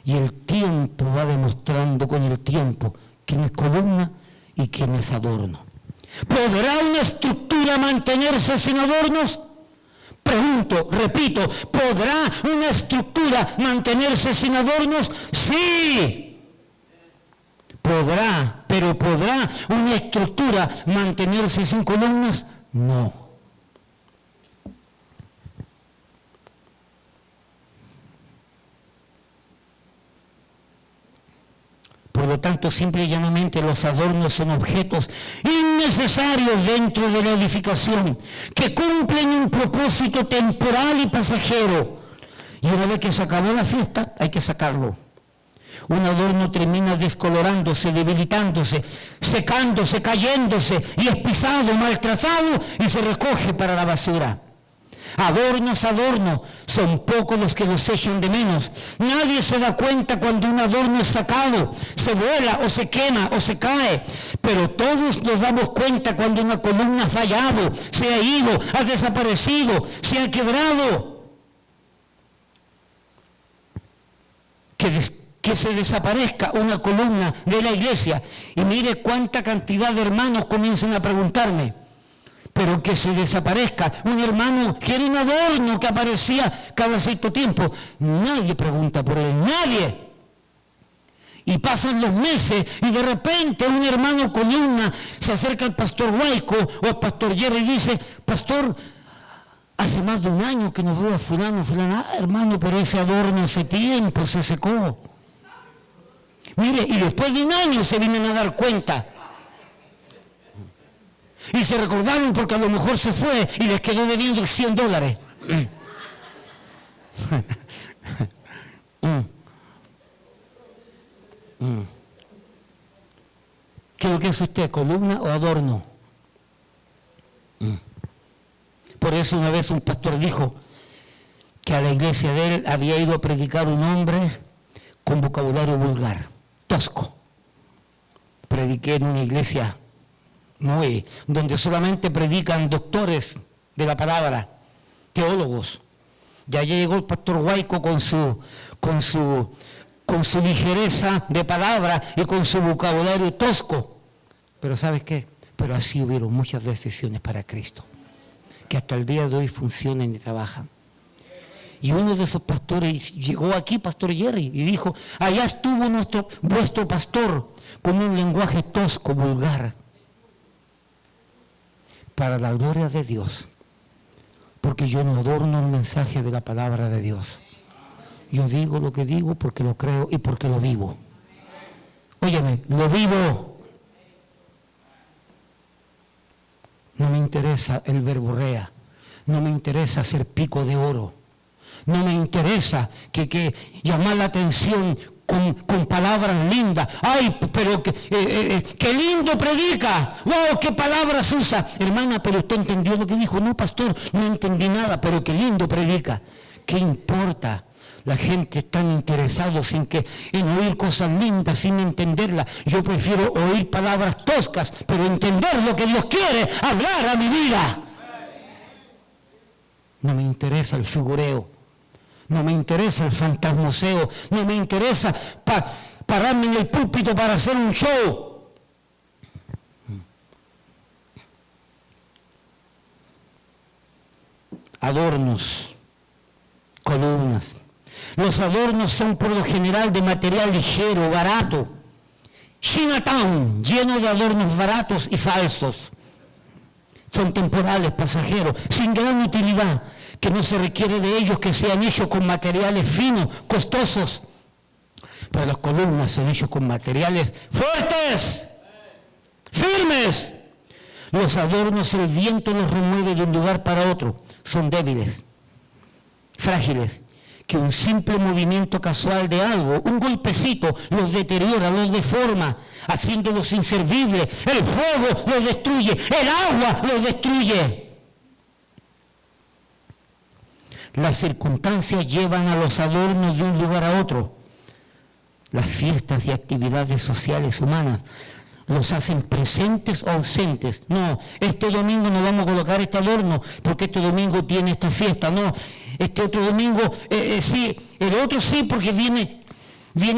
y el tiempo va demostrando con el tiempo quién es columna y quién es adorno. ¿Podrá una estructura mantenerse sin adornos? Pregunto, repito, ¿podrá una estructura mantenerse sin adornos? Sí. Podrá, pero ¿podrá una estructura mantenerse sin columnas? No. Por lo tanto, simple y llanamente los adornos son objetos innecesarios dentro de la edificación, que cumplen un propósito temporal y pasajero. Y una vez que se acabó la fiesta, hay que sacarlo. Un adorno termina descolorándose, debilitándose, secándose, cayéndose y es pisado, maltratado y se recoge para la basura. Adornos, son pocos los que los echan de menos. Nadie se da cuenta cuando un adorno es sacado, se vuela o se quema o se cae, pero todos nos damos cuenta cuando una columna ha fallado, se ha ido, ha desaparecido, se ha quebrado. Que se desaparezca una columna de la iglesia y mire cuánta cantidad de hermanos comienzan a preguntarme, pero que se desaparezca un hermano que era un adorno que aparecía cada cierto tiempo, nadie pregunta por él, nadie. Y pasan los meses y de repente un hermano columna se acerca al pastor Huayco o al pastor Jerry y dice, pastor, hace más de un año que no veo a fulano. Hermano, pero ese adorno hace tiempo se secó. Mire, y después de un año se vienen a dar cuenta. Y se recordaron porque a lo mejor se fue y les quedó debiendo $100. ¿Qué es lo que es usted, columna o adorno? Por eso una vez un pastor dijo que a la iglesia de él había ido a predicar un hombre con vocabulario vulgar, tosco. Prediqué en una iglesia donde solamente predican doctores de la palabra, teólogos. Ya llegó el pastor Huayco con su ligereza de palabra y con su vocabulario tosco. Pero ¿sabes qué? Pero así hubieron muchas decisiones para Cristo, que hasta el día de hoy funcionan y trabajan. Y uno de esos pastores llegó aquí, pastor Jerry, y dijo, allá estuvo vuestro pastor con un lenguaje tosco, vulgar, para la gloria de Dios, porque yo no adorno el mensaje de la palabra de Dios. Yo digo lo que digo porque lo creo y porque lo vivo. Óyeme, lo vivo. No me interesa el verborrea, no me interesa hacer pico de oro, no me interesa que llamar la atención con palabras lindas. ¡Ay, pero qué lindo predica! ¡Wow, qué palabras usa! Hermana, pero usted entendió lo que dijo. No, pastor, no entendí nada, pero qué lindo predica. ¿Qué importa? La gente está interesada en oír cosas lindas sin entenderlas. Yo prefiero oír palabras toscas, pero entender lo que Dios quiere hablar a mi vida. No me interesa el figureo, no me interesa el fantasmoseo, no me interesa pararme en el púlpito para hacer un show. Adornos, columnas. Los adornos son por lo general de material ligero, barato. Chinatown, lleno de adornos baratos y falsos. Son temporales, pasajeros, sin gran utilidad, que no se requiere de ellos que sean hechos con materiales finos, costosos. Pero las columnas son hechos con materiales fuertes, firmes. Los adornos el viento los remueve de un lugar para otro. Son débiles, frágiles, que un simple movimiento casual de algo, un golpecito, los deteriora, los deforma, haciéndolos inservibles. El fuego los destruye, el agua los destruye. Las circunstancias llevan a los adornos de un lugar a otro. Las fiestas y actividades sociales humanas los hacen presentes o ausentes. No, este domingo no vamos a colocar este adorno porque este domingo tiene esta fiesta. No, este otro domingo sí, el otro sí porque viene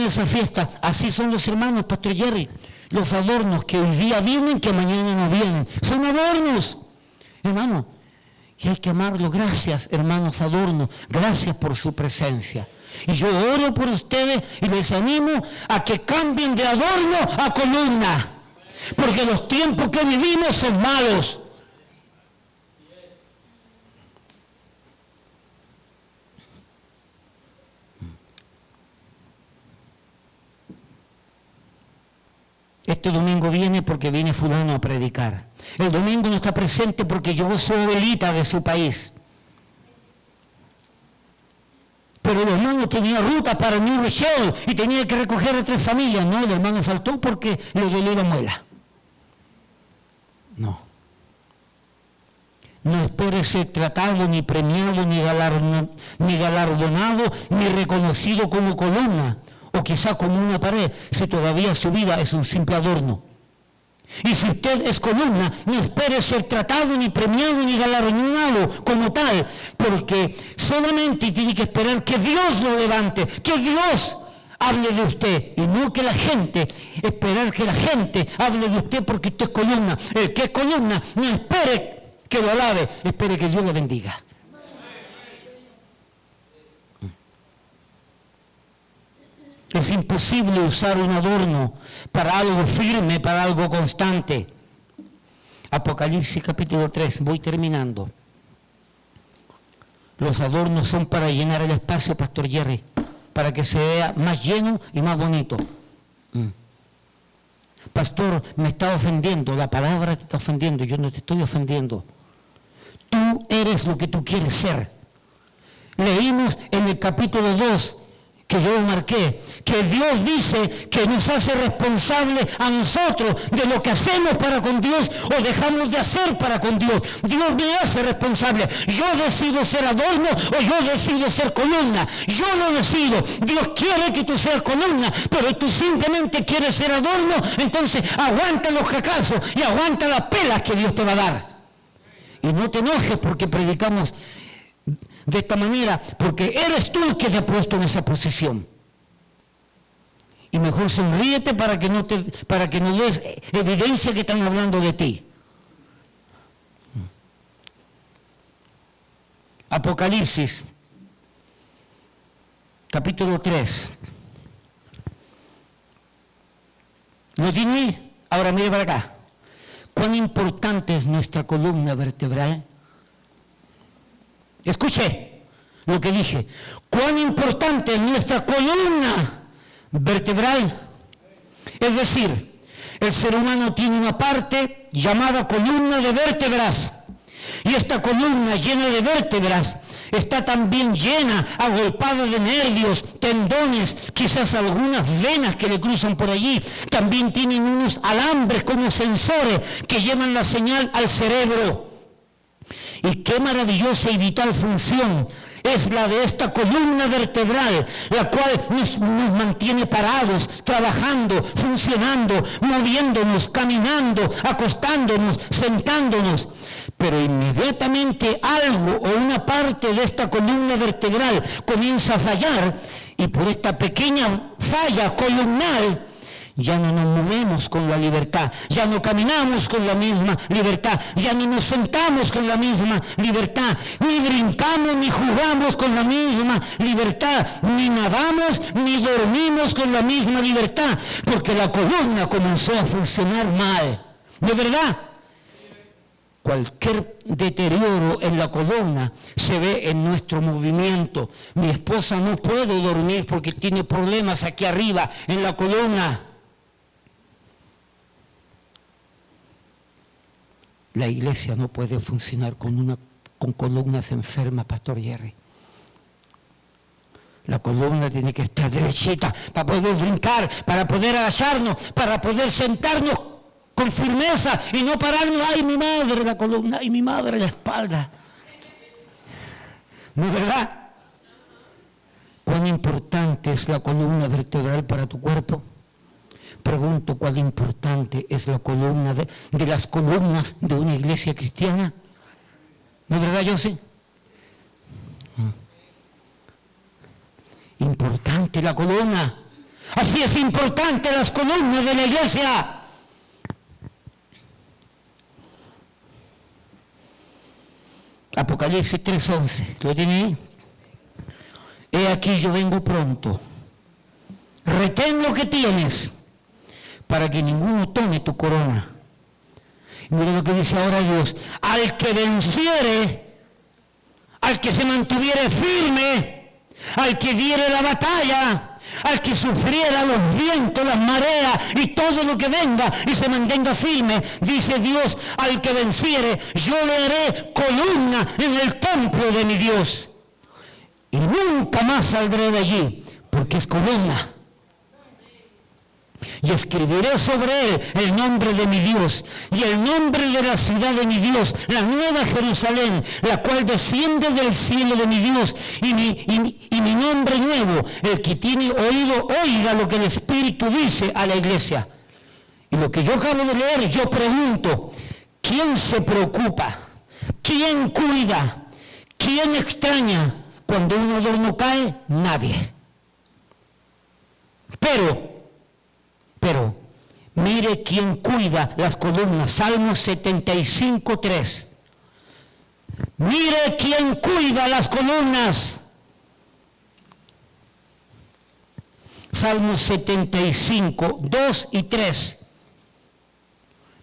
esa fiesta. Así son los hermanos, pastor Jerry. Los adornos que hoy día vienen, que mañana no vienen. Son adornos, hermano. Y hay que amarlo. Gracias, hermanos adornos. Gracias por su presencia. Y yo oro por ustedes y les animo a que cambien de adorno a columna. Porque los tiempos que vivimos son malos. Este domingo viene porque viene fulano a predicar. El domingo no está presente porque yo soy abuelita de su país. Pero el hermano tenía ruta para New Rochelle y tenía que recoger a 3 familias. No, el hermano faltó porque le dolió la muela. No. No espere ser tratado, ni premiado, ni galardonado, ni reconocido como columna, o quizá como una pared, si todavía su vida es un simple adorno. Y si usted es columna, no espere ser tratado, ni premiado, ni galardonado como tal, porque solamente tiene que esperar que Dios lo levante, que Dios hable de usted, y no que la gente, esperar que la gente hable de usted porque usted es columna. El que es columna, no espere que lo alabe, espere que Dios lo bendiga. Es imposible usar un adorno para algo firme, para algo constante. Apocalipsis capítulo 3, voy terminando. Los adornos son para llenar el espacio, Pastor Jerry, para que sea más lleno y más bonito. Pastor, me está ofendiendo, la palabra te está ofendiendo, yo no te estoy ofendiendo. Tú eres lo que tú quieres ser. Leímos en el capítulo 2, que yo marqué, que Dios dice que nos hace responsable a nosotros de lo que hacemos para con Dios o dejamos de hacer para con Dios. Dios me hace responsable. Yo decido ser adorno o yo decido ser columna. Yo lo decido. Dios quiere que tú seas columna, pero tú simplemente quieres ser adorno, entonces aguanta los fracasos y aguanta las pelas que Dios te va a dar. Y no te enojes porque predicamos de esta manera, porque eres tú el que te ha puesto en esa posición. Y mejor sonríete para que no des evidencia que están hablando de ti. Apocalipsis, capítulo 3. ¿Lo tiene? Ahora mire para acá. ¿Cuán importante es nuestra columna vertebral? Escuche lo que dije. ¿Cuán importante es nuestra columna vertebral? Es decir, el ser humano tiene una parte llamada columna de vértebras. Y esta columna llena de vértebras está también llena, agolpada de nervios, tendones, quizás algunas venas que le cruzan por allí. También tienen unos alambres como sensores que llevan la señal al cerebro. Y qué maravillosa y vital función es la de esta columna vertebral, la cual nos mantiene parados, trabajando, funcionando, moviéndonos, caminando, acostándonos, sentándonos. Pero inmediatamente algo o una parte de esta columna vertebral comienza a fallar, y por esta pequeña falla columnal ya no nos movemos con la libertad, ya no caminamos con la misma libertad, ya no nos sentamos con la misma libertad, ni brincamos ni jugamos con la misma libertad, ni nadamos ni dormimos con la misma libertad, porque la columna comenzó a funcionar mal. ¿De verdad? Cualquier deterioro en la columna se ve en nuestro movimiento. Mi esposa no puede dormir porque tiene problemas aquí arriba en la columna. La iglesia no puede funcionar con columnas enfermas, Pastor Jerry. La columna tiene que estar derechita para poder brincar, para poder agacharnos, para poder sentarnos con firmeza y no pararnos. ¡Ay, mi madre la columna! ¡Ay, mi madre la espalda! ¿No es verdad? ¿Cuán importante es la columna vertebral para tu cuerpo? Pregunto, ¿cuán importante es la columna de las columnas de una iglesia cristiana? ¿No es verdad, José? Importante la columna. Así es importante las columnas de la iglesia. Apocalipsis 3:11, ¿lo tiene ahí? He aquí yo vengo pronto. Retén lo que tienes, para que ninguno tome tu corona. Mira lo que dice ahora Dios. Al que venciere, al que se mantuviere firme, al que diere la batalla, al que sufriera los vientos, las mareas y todo lo que venga y se mantenga firme, dice Dios, al que venciere, yo le haré columna en el templo de mi Dios. Y nunca más saldré de allí, porque es columna. Y escribiré sobre él el nombre de mi Dios y el nombre de la ciudad de mi Dios, la nueva Jerusalén, la cual desciende del cielo de mi Dios, y mi nombre nuevo. El que tiene oído, oiga lo que el Espíritu dice a la iglesia. Y lo que yo acabo de leer, yo pregunto, ¿quién se preocupa? ¿Quién cuida? ¿Quién extraña cuando un adorno cae? Nadie. Pero, mire quién cuida las columnas. Salmos 75:3. Mire quién cuida las columnas. Salmos 75, 2 y 3.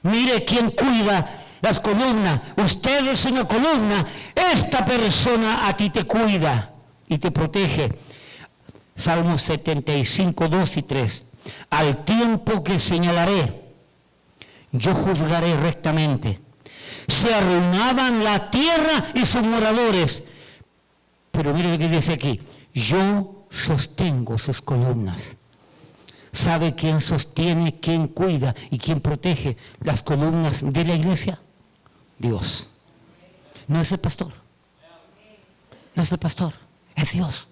Mire quién cuida las columnas. Usted es una columna. Esta persona a ti te cuida y te protege. Salmos 75, 2 y 3. Al tiempo que señalaré, yo juzgaré rectamente. Se arruinaban la tierra y sus moradores. Pero mire lo que dice aquí. Yo sostengo sus columnas. ¿Sabe quién sostiene, quién cuida y quién protege las columnas de la iglesia? Dios. No es el pastor. No es el pastor. Es Dios.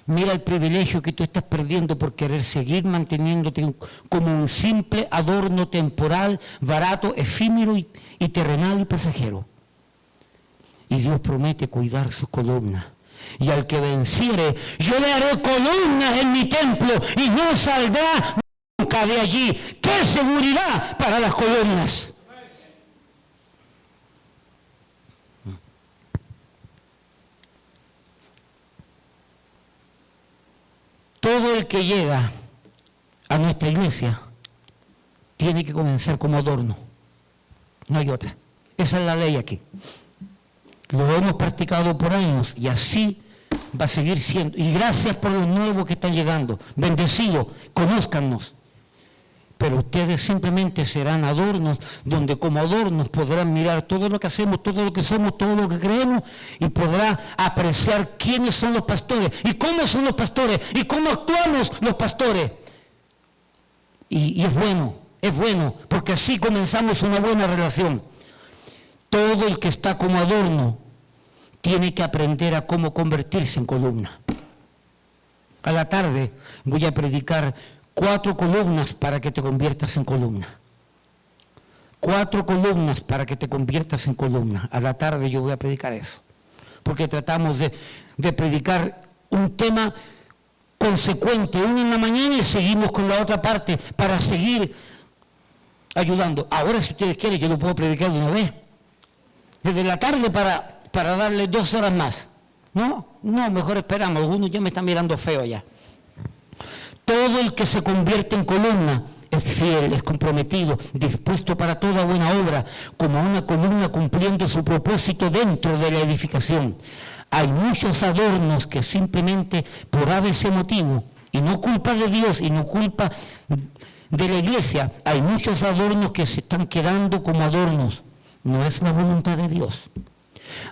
Mira el privilegio que tú estás perdiendo por querer seguir manteniéndote como un simple adorno temporal, barato, efímero y terrenal y pasajero. Y Dios promete cuidar sus columnas. Y al que venciere, yo le haré columnas en mi templo y no saldrá nunca de allí. ¡Qué seguridad para las columnas! Todo el que llega a nuestra iglesia tiene que comenzar como adorno. No hay otra. Esa es la ley aquí. Lo hemos practicado por años y así va a seguir siendo. Y gracias por los nuevos que están llegando. Bendecidos, conózcannos. Pero ustedes simplemente serán adornos, donde como adornos podrán mirar todo lo que hacemos, todo lo que somos, todo lo que creemos, y podrán apreciar quiénes son los pastores, y cómo son los pastores, y cómo actuamos los pastores. Y es bueno, porque así comenzamos una buena relación. Todo el que está como adorno tiene que aprender a cómo convertirse en columna. A la tarde voy a predicar 4 columnas para que te conviertas en columna. 4 columnas para que te conviertas en columna. A la tarde yo voy a predicar eso. Porque tratamos de predicar un tema consecuente, uno en la mañana y seguimos con la otra parte para seguir ayudando. Ahora, si ustedes quieren, yo lo puedo predicar de una vez. Desde la tarde para darle 2 horas más. No, mejor esperamos. Algunos ya me están mirando feo ya. Todo el que se convierte en columna es fiel, es comprometido, dispuesto para toda buena obra, como una columna cumpliendo su propósito dentro de la edificación. Hay muchos adornos que simplemente por ese motivo, y no culpa de Dios, y no culpa de la iglesia, hay muchos adornos que se están quedando como adornos. No es la voluntad de Dios.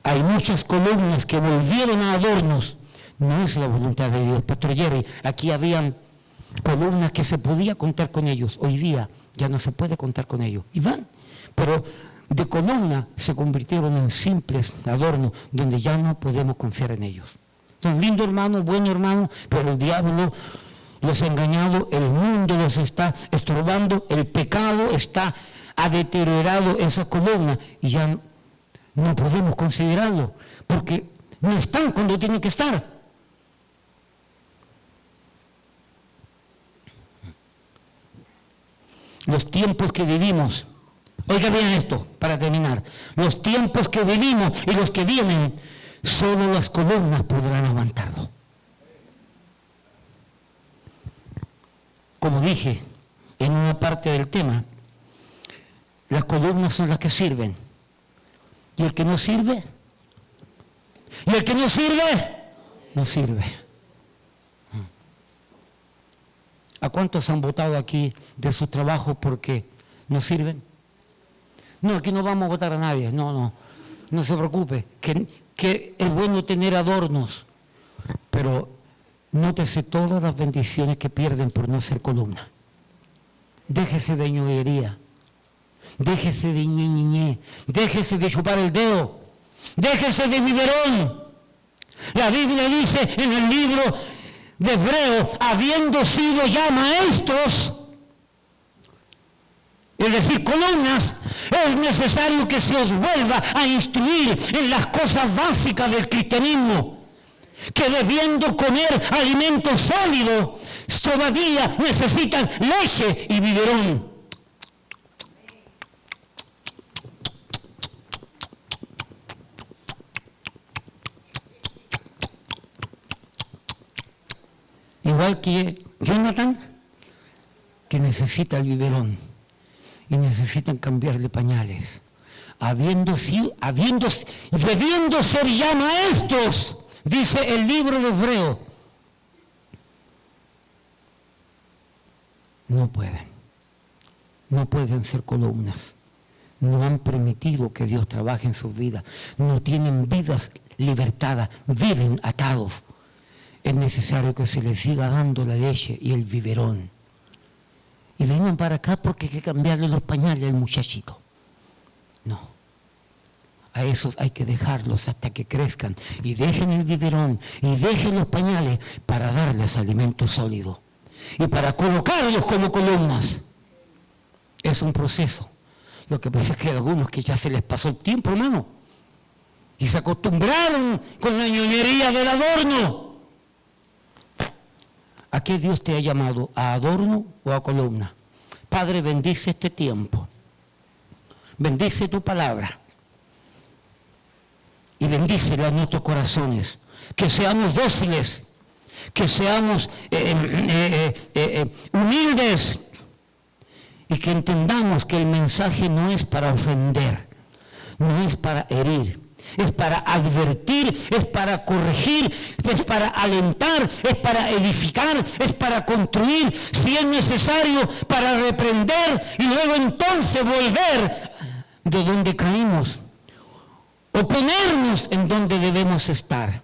Hay muchas columnas que volvieron a adornos. No es la voluntad de Dios. Pastor Jerry, aquí habían columnas que se podía contar con ellos. Hoy día ya no se puede contar con ellos. Y van. Pero de columna se convirtieron en simples adornos donde ya no podemos confiar en ellos. Son lindos hermanos, buenos hermanos, pero el diablo los ha engañado, el mundo los está estorbando, el pecado ha deteriorado esas columnas y ya no podemos considerarlo porque no están cuando tienen que estar. Los tiempos que vivimos, oiga bien esto para terminar, los tiempos que vivimos y los que vienen, solo las columnas podrán aguantarlo. Como dije en una parte del tema, las columnas son las que sirven. ¿Y el que no sirve? ¿Y el que no sirve? No sirve. ¿A cuántos han votado aquí de sus trabajos porque no sirven? No, aquí no vamos a votar a nadie. No se preocupe. Que es bueno tener adornos, pero nótese todas las bendiciones que pierden por no ser columna. Déjese de ñoñería. Déjese de ñe, déjese de chupar el dedo, déjese de biberón. La Biblia dice en el libro de Hebreo, habiendo sido ya maestros, es decir, columnas, es necesario que se os vuelva a instruir en las cosas básicas del cristianismo, que debiendo comer alimentos sólidos, todavía necesitan leche y biberón. Y igual que Jonathan, que necesita el biberón y necesitan cambiarle pañales, debiendo ser ya maestros, dice el libro de Hebreo. No pueden ser columnas, no han permitido que Dios trabaje en sus vidas, no tienen vidas libertadas, viven atados. Es necesario que se les siga dando la leche y el biberón. Y vengan para acá porque hay que cambiarle los pañales al muchachito. No. A esos hay que dejarlos hasta que crezcan y dejen el biberón y dejen los pañales para darles alimento sólido y para colocarlos como columnas. Es un proceso. Lo que pasa es que hay algunos que ya se les pasó el tiempo, hermano, y se acostumbraron con la ñoñería del adorno. ¿A qué Dios te ha llamado? ¿A adorno o a columna? Padre, bendice este tiempo. Bendice tu palabra. Y bendícela en nuestros corazones. Que seamos dóciles. Que seamos humildes. Y que entendamos que el mensaje no es para ofender. No es para herir. Es para advertir, es para corregir, es para alentar, es para edificar, es para construir, si es necesario, para reprender y luego entonces volver de donde caímos o ponernos en donde debemos estar.